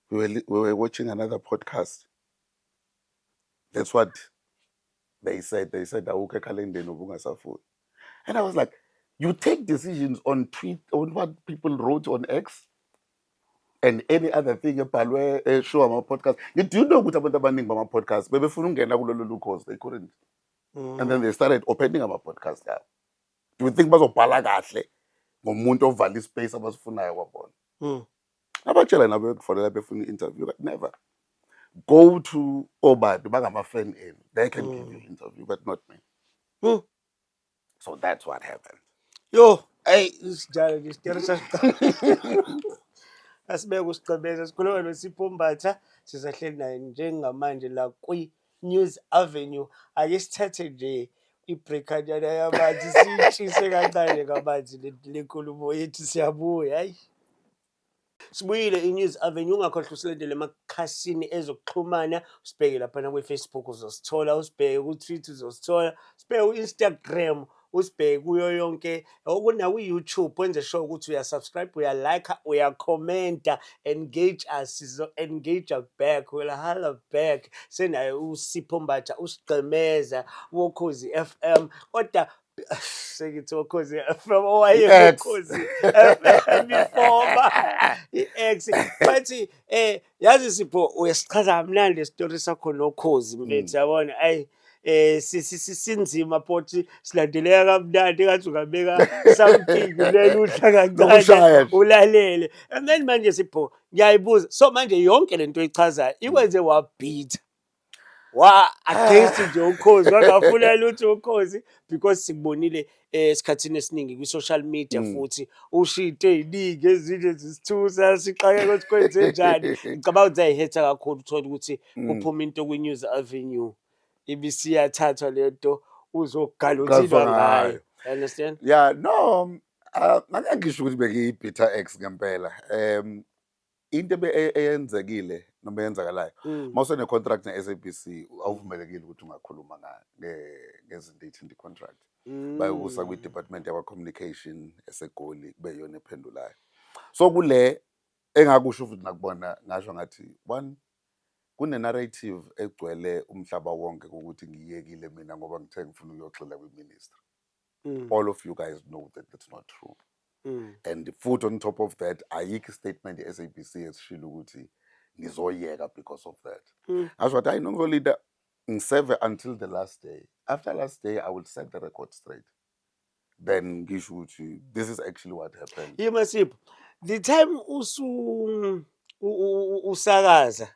we were watching another podcast. That's what they said awukho ekhalendeni ubungasafuni. And I was like, You take decisions on on what people wrote on X and any other thing ebhalwe show ama-podcast. Do you know ukuthi abantu abaningi bama-podcast bebefuna ukungena kulolu course, they couldn't. And then they started opening ama-podcast yabo. Do you think bazobhala kahle ngomuntu ovala ispace abasifunayo kwabona? Abatshela nabo bekufonela befuna i-interview, but never. Go to obani bangama-fan enu. They can give you interview, but not me. So that's what happened. Yo, hey, isijalo lesitero asibeke usigcebeza sikhuluma noSipho Mbatha sisahleli naye njengamanje la kwi-News Avenue. Ake sithathe nje ibreakanyana yamanzi siyishise kancane kabanzi le nkulumo yethu siyabuya. Hayi, sibuyile i-News Avenue. Ungakhohlwa usilandele emakhasini ezokuxhumana, usibheke laphana kwi-Facebook uzosithola, usibheke ku-Twitter uzosithola, usibheke ku-Instagram, usibheke kuyo yonke okuna ku-YouTube. Wenze sure ukuthi uyasubscribe, uyalike, uyakhomenta, engage us, sizo-engage back, we'll holla back. Senaye uSipho Mbatha, usigqemeza, Ukhozi FM. Kodwa sengithi Ukhozi FM owayekhozi FM before i-X. Bathi yazi Sipho, uyasichaza kamnandi isitori sakho noKhozi mfethu, yabona. Ayi, sinzima phothi silandeleka kamnandi ngathi ungabeka something leluhla kancane ulalele. And then manje Sipho, ngiyayibuza, so manje yonke lento oyichazayo ikwenze wabhitha against nje Ukhozi, wangafuna lutho Ukhozi because sikubonile esikhathini esiningi kwi-social media futhi ushito ey'ningi ezinye zisithusa sixakeke ukuthi kwenze njani. Ngicabanga ukuthi ayihetha kakhulu uthola ukuthi kuphuma into kwi-News Avenue ibisiyathathwa lento uzogalothilwa ngayo. Understand? Yeah, no, angisho ukuthi bekuyibhitha X ngempela. Into eyenzekile noma eyenzakalayo mawusene contract ne-SABC awuvumelekile ukuthi ungakhuluma ngezinto ey'thinta i-contract. Bayokusa kwi-department yakwa-communication eseGoli kube yona ephendulayo. So kule engakusho futhi nakubona ngasho ngathi one, kune-narrative egcwele umhlaba wonke ukuthi ngiyekile mina ngoba ngithe ngifuna ukuyoxila kwi-ministry. All of you guys know that that's not true. And futhi on top of that, ayikho statement ye-SABC esishilo ukuthi ngizoyeka because of that. Ngasho wathi hayi nongizolinda ngiserve until the last day. After last day, I will set the record straight. Then ngisho ukuthi this is actually what happened. Yima Sipho, the time usakaza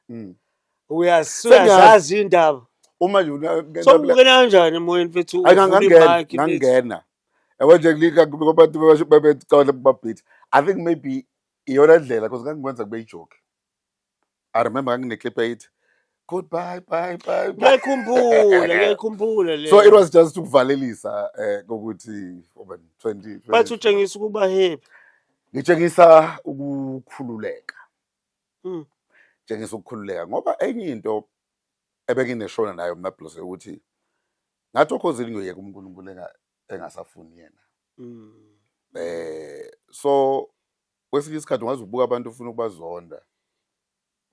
uyazazi indaba uma nje so ungena kanjani emoyeni mfethu ngangena nje kulika ngoba abantu babecala babhithi. I think maybe iyona ndlela because ngangikwenza kube ijoke. I remember ngine-clip eyithi goodbye, bye. Ngiyakhumbula le. So it was just ukuvalelisa ukuthi 20. But utshengisa ukuba happy. Ngitshengisa ukukhululeka. Ngitshengisa ukukhululeka ngoba enye into ebengineshona nayo mina plus ukuthi ngathi Ukhozi ngiyoyeka uNkulunkulu engasafuni yena. So kwesinye isikhathi ungaze ubuka abantu ufuna ukubazonda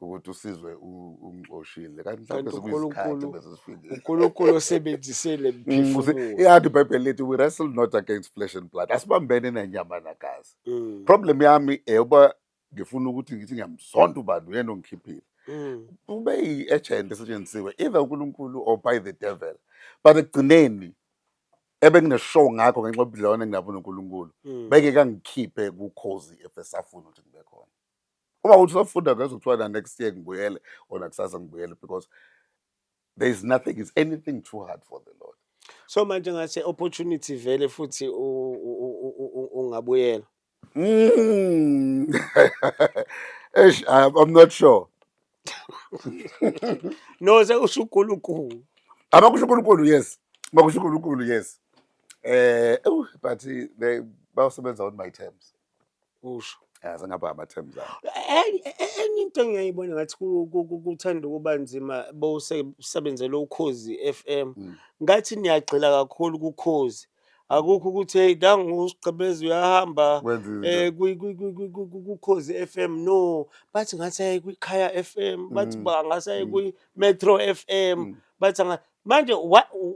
ukuthi usizwe ungixoshile kanti mhlawumbe sekuyisikhathi bese sifike uNkulunkulu osebenzisele mphefumulo. Iyathi iBhayibheli lithi we wrestle not against flesh and blood, asibambene nenyama nagazi. Problem yami eyoba ngifuna ukuthi ngithi ngiyamzonda ubani uyena ongikhiphile. Ube yi-agent esetshenzisiwe either uNkulunkulu or by the devil, but ekugcineni ebengine-show ngakho ngenxa yobudlelwane engingabona uNkulunkulu bengeke ngikhiphe kuKhozi efesafuna ukuthi ngibe khona. Uma uthi usafunda ngazo kuthiwa next year ngibuyele or nakusasa ngibuyele because there is nothing, is anything too hard for the Lord. So manje ngase opportunity vele futhi ungabuyela. I'm not sure. No, sekusho uNkulunkulu. Abakusho uNkulunkulu, yes. Bakusho uNkulunkulu, yes. But they basebenza on my terms. Usho. Sengaba ama-terms abo. Enye into ngiyayibona ngathi kuthanda ukuba nzima bowusebenzela uKhozi FM. Ngathi niyagxila kakhulu kuKhozi. Akukho ukuthi hey nangusigqebeza uyahamba kuKhozi FM, no. Bathi ngathi hey kwiKhaya FM, bathi bangase hey kwi-Metro FM, bathi manje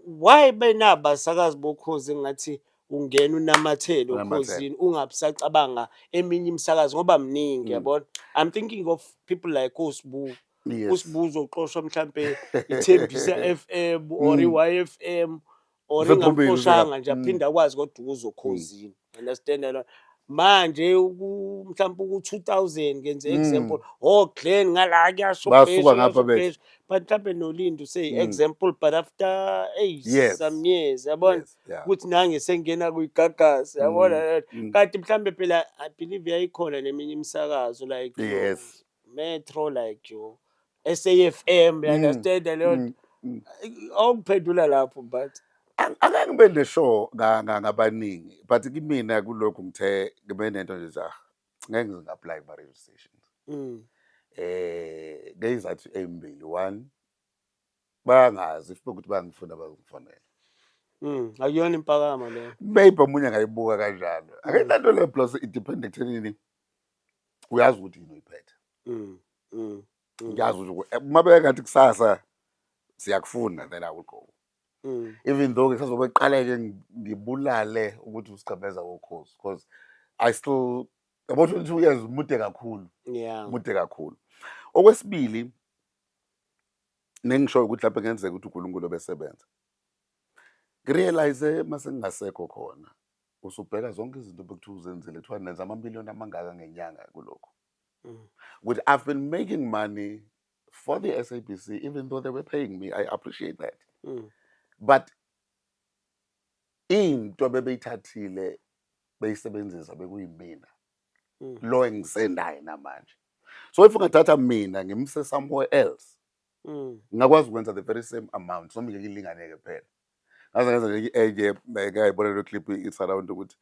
why benabasakazi boKhozi ngathi ungena unamathele Unamathele. Ukhosini ungabisacabanga eminye imisakazo ngoba mningi yabona. I'm thinking of people like uSibu. Yes. uSibu uzoxoshwa mhlambe iThembisa FM or iYFM or Usephumile ingamxoshanga useyaphi. nje aphinde akwazi kodwa uzokhosini. Understand yena? Manje mhlawumbe ku-2000 ngenze example Glenn ngala kuyasho Basuka ngapha bethu. but mhlawumbe noLindo say example but after Yes. some years yabona Yes, yeah. ukuthi nange sengena kuyigagasi yabona kanti mhlambe phela I believe yayikhona neminye imisakazo like Yes. Metro like yo SAFM you understand leyo awuphendula lapho but Angeke ngibe neshow ngabaningi but kimina kulokhu ngithe ngibe nento nje ngeke ngi-apply kuma radio stations. Ngeyizathu ezimbili. One, bayangazi if ukuthi bangifuna bazifonela. akuyona impakama leyo. Maybe omunye ngayibuka kanjalo. Ake lento le plus independent ekuthenini uyazi ukuthi yini uyiphethe. Ngiyazi ukuthi uma bengathi kusasa siyakufuna then I will go. Even though kusazobe kuqaleke ngibulale ukuthi usigcabeza kokhozi because I still about 22 years mude kakhulu. Yeah. Mude kakhulu. Okwesibili nengisho ukuthi lapha ngenzeka ukuthi uNkulunkulu obesebenza. Ngirealize mase ngingasekho khona usubheka zonke izinto bekuthiwa uzenzile kuthiwa nenza amamiliyoni amangaka ngenyanga kulokho. With I've been making money for the SABC even though they were paying me. I appreciate that. But into bebeyithathile beyisebenzisa bekuyimina. Lo engisendayo namanje. So if ungathatha mina ngimse somewhere else. Ngakwazi ukwenza the very same amount. So ngeke ilinganeke phela. Ngaze nje ngayibona lo clip it's around ukuthi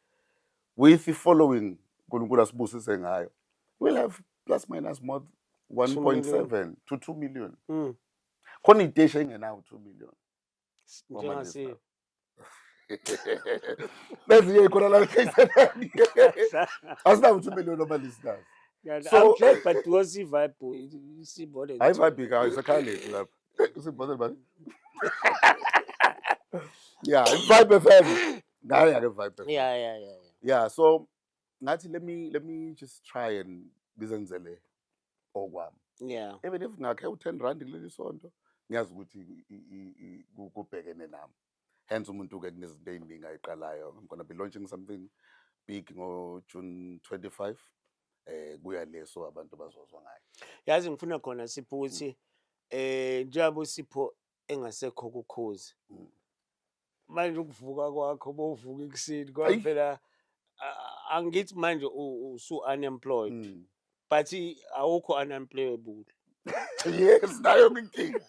with the following uNkulunkulu asibusise ngayo we'll have plus minus more 1.7 to 2 million. Khona idesha engenawo 2 million. Njengasi. Bese ikhona la asinawo 2 million noma listeners. So I'm glad but was vibe isibone. Hayi vibe ka isakhalethi lapha. Usibone bani? Yeah, Vibe FM. Ngaya ke Vibe FM. Yeah. Yeah, so ngathi let me just try and ngizenzele okwami. Yeah. Even if ngakhe u10 rand kuleli sonto ngiyazi ukuthi kubhekene nami. Hence umuntu ke kunezinto eziningi ayiqalayo. I'm going to be launching something big ngo June 25. Kuya leso abantu bazozwa ngayo. Yazi ngifuna khona Sipho ukuthi njengoba Sipho engasekho kuKhozi. Manje ukuvuka kwakho bowuvuka ekuseni kwaphela angithi manje usu unemployed but awukho unemployable. Yes, nayo nginkinga.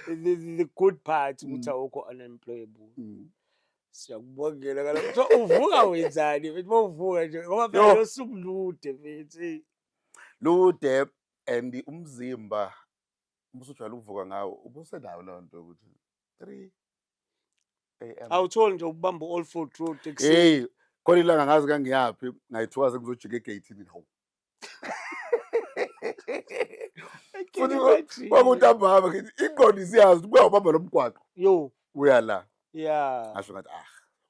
The good part ukuthi awukho unemployable. Siyakubongela kalapho. So uvuka wenzani? Bethi mawuvuka nje ngoba phela usuku lude mfethu. Lude and umzimba ubusujwayele ukuvuka ngawo ubusenayo leyo nto ukuthi 3 AM. Awutholi nje ubamba all four road ekuseni. Hey, khona ilanga ngazi kangiyapi ngayithiwa sekuzojika egate hawu. Futhi kwakuthi ababa ngithi ingqondo isiyazi kuya ubamba lomgwaqo. Yo, Uya la. yeah. Ngasho ngathi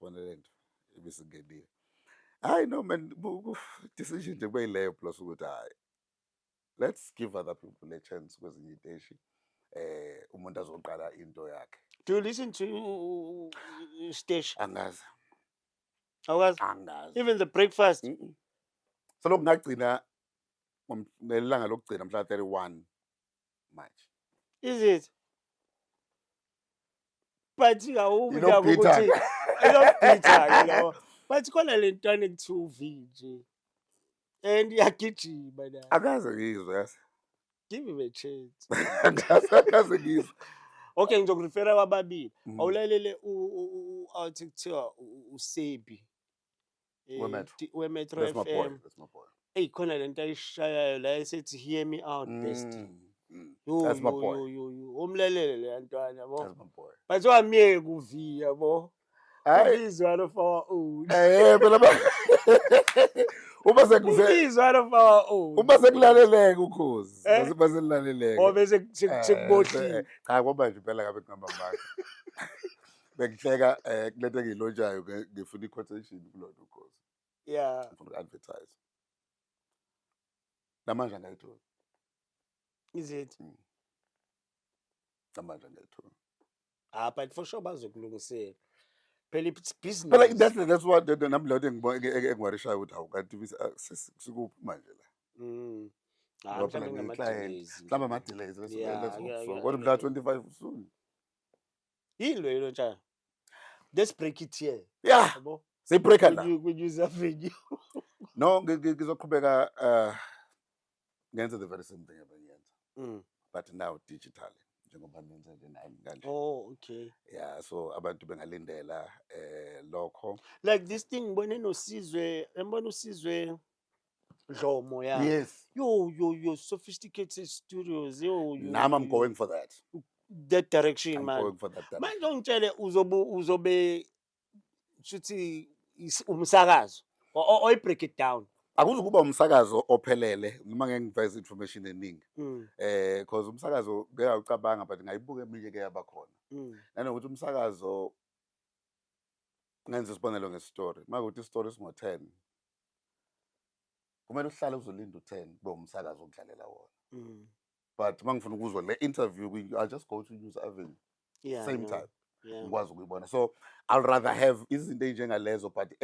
bona lento ibisingenile. Hayi no man decision nje kuyileyo plus ukuthi hayi. Let's give other people a chance kwezinye iteshi. Umuntu azoqala into yakhe. Do you listen to station? Angazi. Angazi. Even the breakfast. So lokho ngagcina ngelanga lokugcina mhla 31 March. Is it? But ukuthi ayobhitha lawo. But khona le ntwana ekuthiwa uVJ. And iyagijima la. Akaze ngizwe yasi. Give him a chance. Akaze ngizwe. Okay, ngizokurefera kwababili. Awulalele athi kuthiwa uSebi. We-Metro FM. That's my boy. Hey, khona lento ayishayayo la esethi hear me out best. That's my boy. Umlalele le ntwana yabo. That's my boy. But wamiyeke kuvi yabo. He's one of our own. Phela uma sekuze He's one of our own. uma sekulaleleke ukhozi. Uma sekulaleleke. Bese sekubohlile. Cha ngoba nje phela ngabe ngihamba manje. Bengihleka kulento engiyilontshayo ngifuna i-quotation kulona ukhozi. Yeah. Ngifuna uku-advertise. Namanje angayithola. Is it? Namanje angayithola. But for sure bazokulungisela. Phela it's Phela business. that's what nami leyo engiwarishayo ukuthi hawu kanti sikuphi manje la. Ngoba phela Mhlawumbe ngiyi-client. ngama-delays. Mhlawumbe ama-delays Yeah, let's hope yeah, so. yeah, Kodwa mhla 25 soon. Yini lo yilontsha? Let's break it here. Yeah. Yabo? Siyibreaka la. Use avenue. No, ngizoqhubeka ngenze the very same thing ebengiyenza. But now digitally. Njengoba nenze nje nami kanje. Oh, okay. Yeah, so abantu bengalindela lokho. Like this thing ngibone noSizwe, ngibona uSizwe Dlomo yeah. Yes. Yo sophisticated studios. Now I'm going for that. That direction I'm man. going for that direction. Manje ungitshele uzobe shuthi umsakazo or I break it down. Akuzukuba umsakazo ophelele noma ngeke ngiveze information eningi. Because umsakazo ngeke ucabanga but ngayibuka eminye ke yabakhona. Nanokuthi umsakazo ngenze isibonelo ngestory. Makuthi istory singo-10. Kumele uhlale uzolinda u-10 kube umsakazo okudlalela wona. But mangifuna ukuzwa le interview I just go to News Avenue. Yeah. Same time. Yeah. Ngikwazi ukuyibona. So I'll rather have izinto enjengalezo but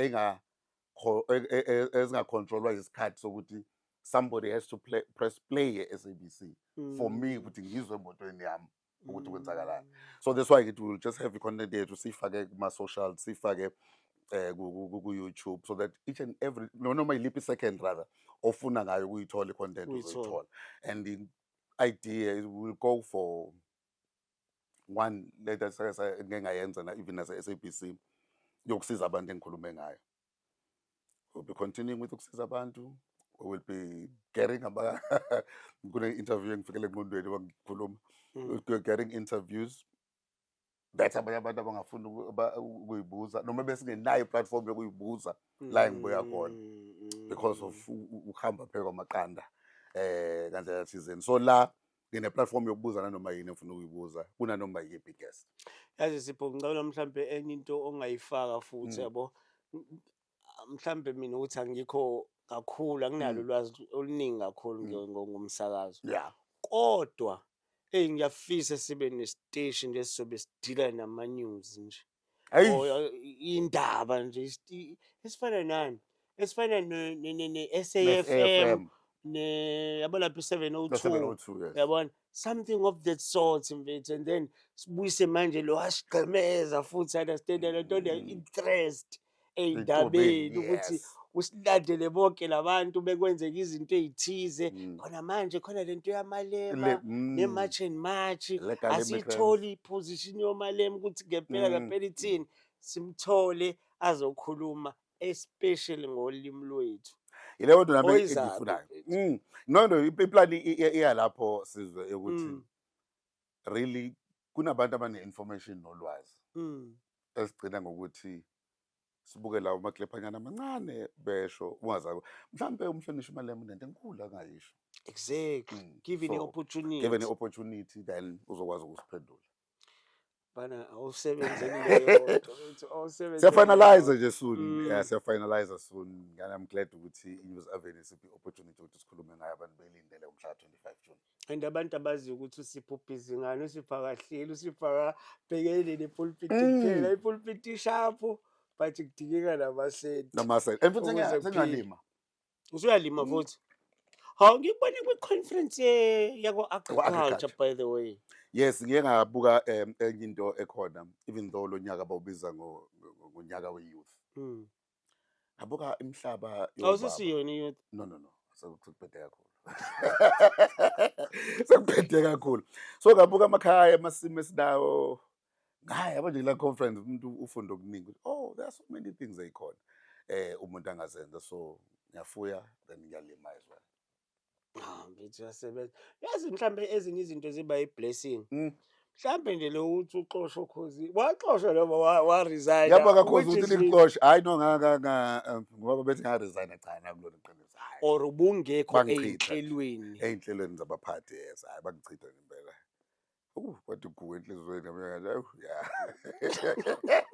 ezingacontrolwa isikhathi sokuthi somebody has to press play SABC for me ukuthi ngizwe emotweni yami ukuthi kwenzakalani. So that's why it will just have i-content yethu sifake kuma-social sifake ku-YouTube so that each and every noma yiliphi second rather ofuna ngayo ukuyithola i-content uzoyithola. And the idea is we'll go for one later ngeke ngayenza na even as a-SABC yokusiza abantu engikhulume ngayo. We'll be continuing with ukusiza abantu. We will be getting kune-interview engifikele engqondweni wangikhuluma. We're getting interviews. That's abanye abantu abangafuna ukuyibuza noma besingenayo i-platform yokuyibuza la engibuya khona because of ukuhamba phela kwamaqanda kanjalo thizeni. So la ngine-platform yokubuza nanoma yini efuna ukuyibuza kunanoma yiphi guest. Yazi Sipho ngicabanga mhlambe enye into ongayifaka futhi yabo. Mhlambe mina ukuthi angikho kakhulu anginalo ulwazi oluningi kakhulu ngomsakazo. Yeah. Kodwa ngiyafisa sibe nesiteshi nje sizobe sidila nama news nje. Indaba nje esifana nani? Esifana ne-SAFM yabo lapha 702. Yabona something of that sort mfethu and then sibuyise manje lo asigqemeza futhi understand le nto interest ey'ndabeni ukuthi usilandele bonke labantu bekwenzeka izinto ey'thize khona manje khona lento yamalema ne-march and march asitholi iposition yomalema ukuthi ngempela ithini simthole azokhuluma especially ngolimi lwethu. Yileyo nto nami engiyifunayo. No iplan iyalapho Sizwe ukuthi really kunabantu abane-information nolwazi esigcina ngokuthi sibuke lawo maklepanyana amancane besho ungazayo mhlambe umhlonishwa imalema nento enkulu angayisho. Exactly. Given the opportunity then uzokwazi ukusiphendula. Bana awusebenzeni Siyafinalize nje soon. Yeah, siyafinalize soon. And I'm glad ukuthi i-News Avenue siphi opportunity ukuthi sikhulume ngayo abantu belindele umhla 25 June. And abantu abazi ukuthi uSipho busy ngani uSipho akahleli uSipho akabhekene nepulpit kuphela ipulpit sharp but kudingeka namasenti. Namasenti. And futhi sengalima. Usuyalima futhi. Hawu ngikubone kwi-conference yako-agriculture by the way. Yes, ngike ngabuka enye into ekhona even though lo nyaka bawubiza ngonyaka we-youth. Ngabuka imihlaba Awusisiyona i-youth? No. Sekuphethe kakhulu. Sekuphethe kakhulu. So ngabuka amakhaya amasimo esinawo. Hayi yabo nje la conference umuntu ufunda okuningi. Oh, there are so many things ezikhona. Umuntu angazenza so ngiyafuya then ngiyalima as well. Mfethu yasebenza. Yazi mhlambe ezinye izinto ziba i-blessing. Mhlambe nje lo uthi uxoshwa Khosi. Waxoshwa noma wa-resign. Yaba kaKhosi uthi lixoshwa. Hayi no ngoba bethi nga-resign cha nakulona iqiniso. Or ubungekho ey'nhlelweni. Ey'nhlelweni zabaphathi yes. Hayi bangichitha ngempela. Kwathi kuwe enhlizweni yami yeah.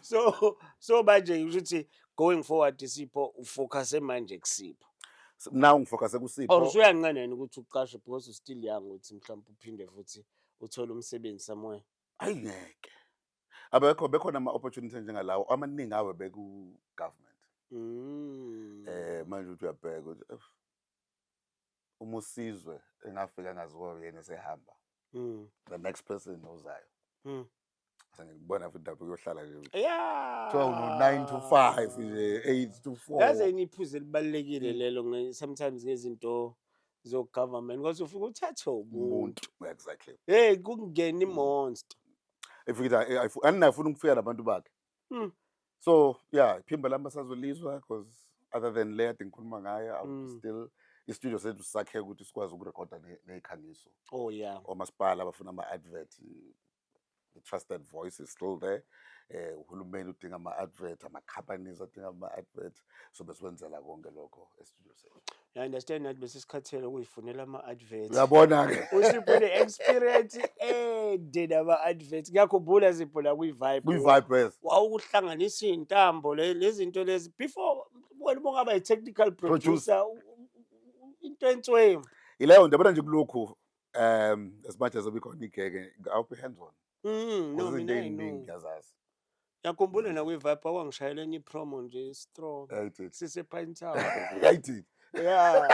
So manje ukuthi going forward Sipho ufocus manje kuSipho. Now ngifocus Or kuSipho. usuyanqena yini ukuthi uqashe because you still young ukuthi mhlawumbe uphinde futhi uthole umsebenzi somewhere. Ayingeke. Bekhona ama-opportunity njengalawo amaningi awe beku-government. Manje uthi uyabheka ukuthi uma usizwe engafika ngaziwa yena esehamba. The next person ozayo. Sengibona futhi lapho uyohlala nje. Yeah. 9 to 5 nje 8 to 4. Yaze iniphuze elibalekile lelo sometimes ngezinto zo government because ufika uthathe umuntu. Exactly. Hey kungena imonster. Ifika anginafuna ukufika nabantu bakhe. So yeah, iphimba lami basazolizwa because other than le ade ngikhuluma ngayo I'm still istudio sethu sakhe ukuthi sikwazi ukurekhoda nezikhangiso. Oh yeah. Omasipala abafuna ama-advert. The trusted voice is still there. Uhulumeni udinga ama-advert, ama-companies adinga ama-advert. So besiwenzela konke lokho estudio sethu. I understand that besisikhathele ukuyifunela ama-adverts. Uyabona-ke. Usipho ne-experience nama-adverts. Ngiyakhumbula Sipho la kwi-Vibe. Kwi-Vibe yes. Wawuhlanganisa iy'ntambo lezi zinto lezi before wena bongaba yi-technical producer into entswemu. Ileyo nto yabona nje kulokhu as much as bikhona igeke awuphi hands on. No mina eziningi ngiyazazi. Ngiyakhumbula na kwi-Vibe kwangishayela enye promo nje strong. Sise Pine Town. Hayithi. Yeah.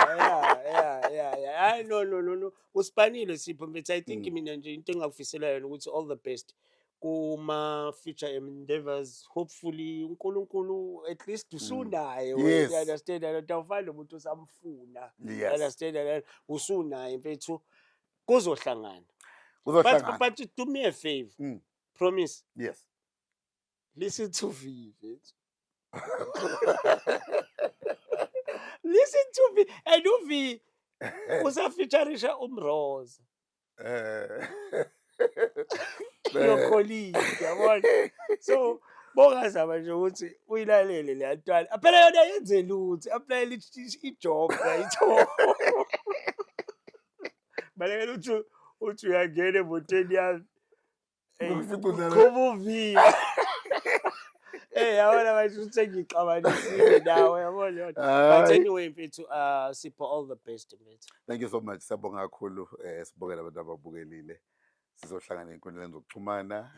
I no. Usipanile Sipho but I think mina nje into engakufisela yona ukuthi all the best kuma future endeavors. Hopefully uNkulunkulu at least usunayo. Yes. You understand that awufani nomuntu osamfuna. Yes. You understand that usunayo mfethu kuzohlangana. But do me a favor. Promise. Yes. Listen to V. Listen to me. And uV usafeaturisha Umroza. Your colleague, yabona. So bongazama nje ukuthi uyilalele le ntwana. Aphela yona yenze lutho. Apply ijob yayitho. Balekela uthi uyangena emotweni yami. Kuba uV. Yabona manje ukuthi ngixabanisile nawe yabona. But anyway mfethu Sipho all the best mfethu. Thank you so much. Siyabonga kakhulu sibongela abantu ababukelile. Sizohlangana enkundleni zokuxhumana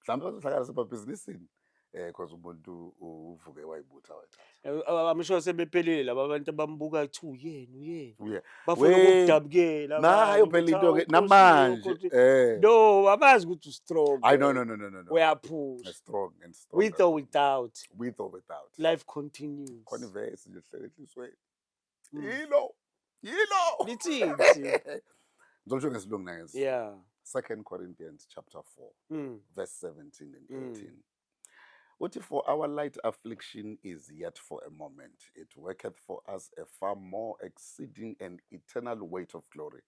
mhlawumbe bazohlangana sebabhizinisini because umuntu uvuke wayibutha wena. I'm sure sebephelile laba abantu abambuka kuthi uyena. Yeah. Bafuna ukudabukela. Nayo phela into ke namanje. No, abazi ukuthi strong. I no. Uyaphush. Strong and strong. With or without. With or without. Life continues. Khona ivesi nje hlele enhlisweni. Yilo. Lithi. Ngizosho ngesilungu nangezi. Yeah. 2 Corinthians chapter 4 verse 17 and 18. Uthi for our light affliction is yet for a moment. It worketh for us a far more exceeding and eternal weight of glory.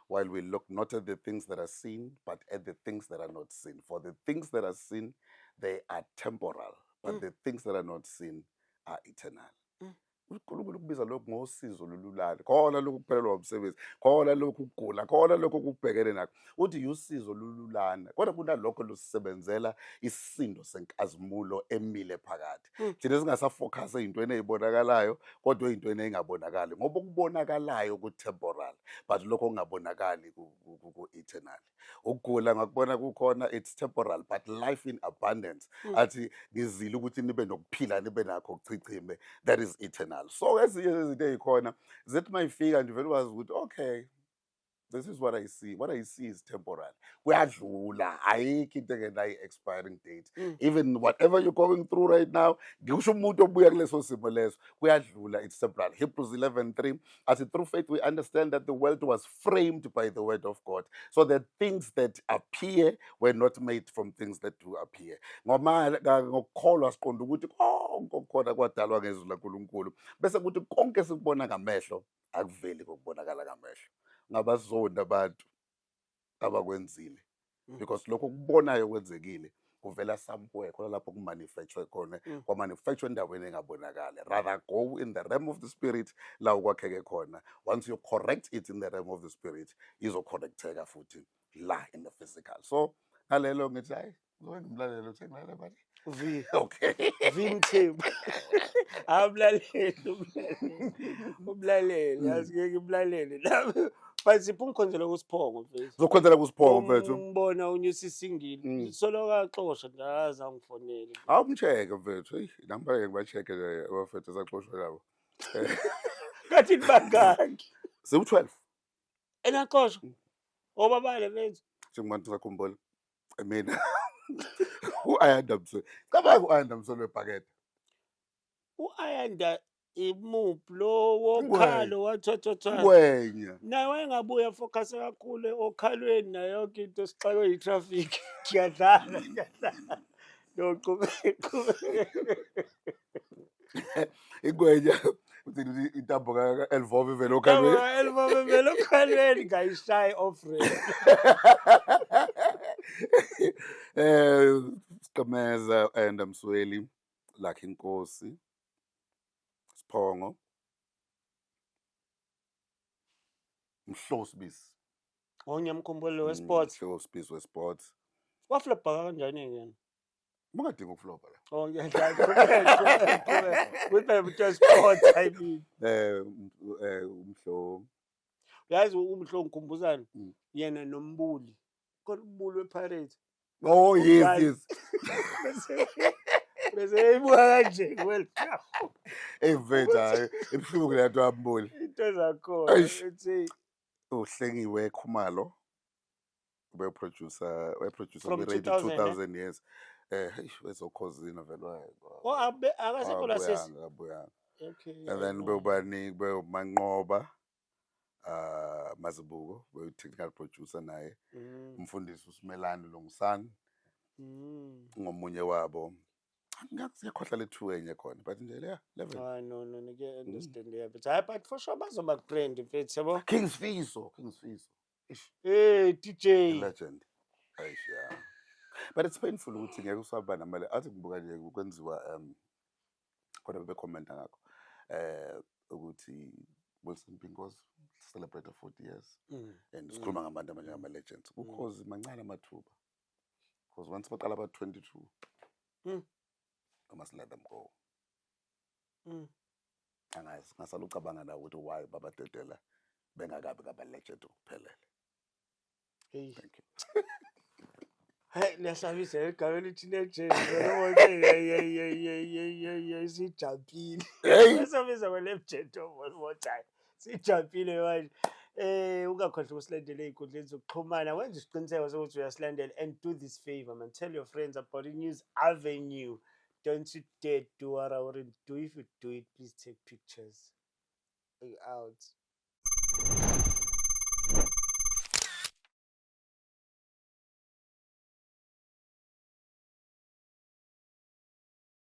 While we look not at the things that are seen, but at the things that are not seen. For the things that are seen, they are temporal. But the things that are not seen are eternal. uNkulunkulu kubiza lokho ngosizo lolulala khona lokho kuphelelwa umsebenzi khona lokho ukugula khona lokho kubhekene nakho uthi usizo lolulana kodwa kunalokho lusebenzela isisindo senkazimulo emile phakathi thina singasafocus ezintweni ezibonakalayo kodwa ezintweni ezingabonakali ngoba ukubonakalayo ku temporal but lokho kungabonakali ku eternal ukugula ngakubona kukhona it's temporal but life in abundance athi ngizile ukuthi nibe nokuphila nibe nakho ukuchichime that is eternal. So ezinye izinto ezikhona zithi mayifika nje vele wazi ukuthi okay this is what I see. What I see is temporal. Kuyadlula ayikho into engenayo expiring date. Even whatever you're going through right now, ngisho umuntu obuya kuleso simo leso kuyadlula it's temporal. Hebrews 11:3 as through faith we understand that the world was framed by the word of God. So the things that appear were not made from things that do appear. Ngokukholwa siqonda ukuthi konke okukhona kwadalwa ngezwi laNkulunkulu. Bese kuthi konke sikubona ngamehlo akuveli kokubonakala ngamehlo. Ngabazonda abantu abakwenzile because lokho kubonayo kwenzekile kuvela somewhere khona lapho kumanufacture khona kwamanufacture endaweni engabonakali. Rather go in the realm of the spirit la ukwakheke khona. Once you correct it in the realm of the spirit izocorrecteka futhi la in the physical. So ngalelo ngithi hayi ngizongimlalela uthi ngilalela bani. V. Okay. Vimthembu. Awumlaleli umlaleli yazi ngeke imlaleli nami basipha umkhonzelo kusiphongo mfethu Zokhonzela kusiphongo mfethu. umbona unyusa isingili soloka axoshwa nje azangifonele Awumcheck mfethu. Hey namba ngibacheck abafethu esaxoshwa labo. kathi bangaki Sewu12. enaxoshwa obabale mfethu Njengoba sakhumbula mina u-Ayanda Msolo. Cabanga u-Ayanda Msolo webhakede. uAyanda imuphi lo wokhalo wathothotha Ngwenya. naye wayengabuya focus kakhulu okhalweni nayo yonke into sixakwe yitraffic ngiyadlala noqhubeka Ingwenya uthi intambo ka-Elvobe vele okhalweni. elbow vele okhalweni ngayishayi off road Siqemeza u-Ayanda Msweli, Lucky Nkosi, Siphongo, Mhlosibisi. onyamkhumbule wesports Mhlosibisi wesports. waflopha kanjani yena Ungadinga ukuflopa la. oh ngiyadlala with the sports I mean Umhlo. yazi umhlo ngikhumbuzana yena nombuli kodwa umbuli wePirates Oh yes. bese ibuka kanje well Mfethu hayi ebuhlungu le nto ambuli. into zakhona ethi Uhlengiwe Khumalo producer From radio 2000, 2000 years. Wezokhosina vele waye. oh akasekho lasesi Abuyanga. okay And then bewubani bemanqoba Mazibuko technical producer naye. Umfundisi uSimelane Longsana ngomunye wabo. Ngathi siyakhohla le2 enye khona but nje le 11. ah no ngeke understand yeah but hayi but for sure bazoba brand mfethu yabo King's Fiso. Ish. hey DJ Legend. Aish yeah. But it's painful ukuthi ngeke usaba namali athi ngibuka nje kwenziwa khona bebe comment ngakho ukuthi Wilson Pinkosi celebrate 40 years and sikhuluma ngabantu manje ngama legends because mancane amathuba because once baqala aba 22 I must let them go angazi ngasala ucabanga la ukuthi why babadedela bengakabi ngaba legend ukuphelele. hey Thank you. hey liyasabisa igama lithi legend yeah sijampile liyasabisa kwa legend one more time sijampile manje ungakhohlwa usilandele einkundleni zokuxhumana wenza isiqiniseko sokuthi uyasilandela and do this favor man tell your friends about the news avenue. Don't you dare do what I wouldn't do. If you do it, please take pictures. Out.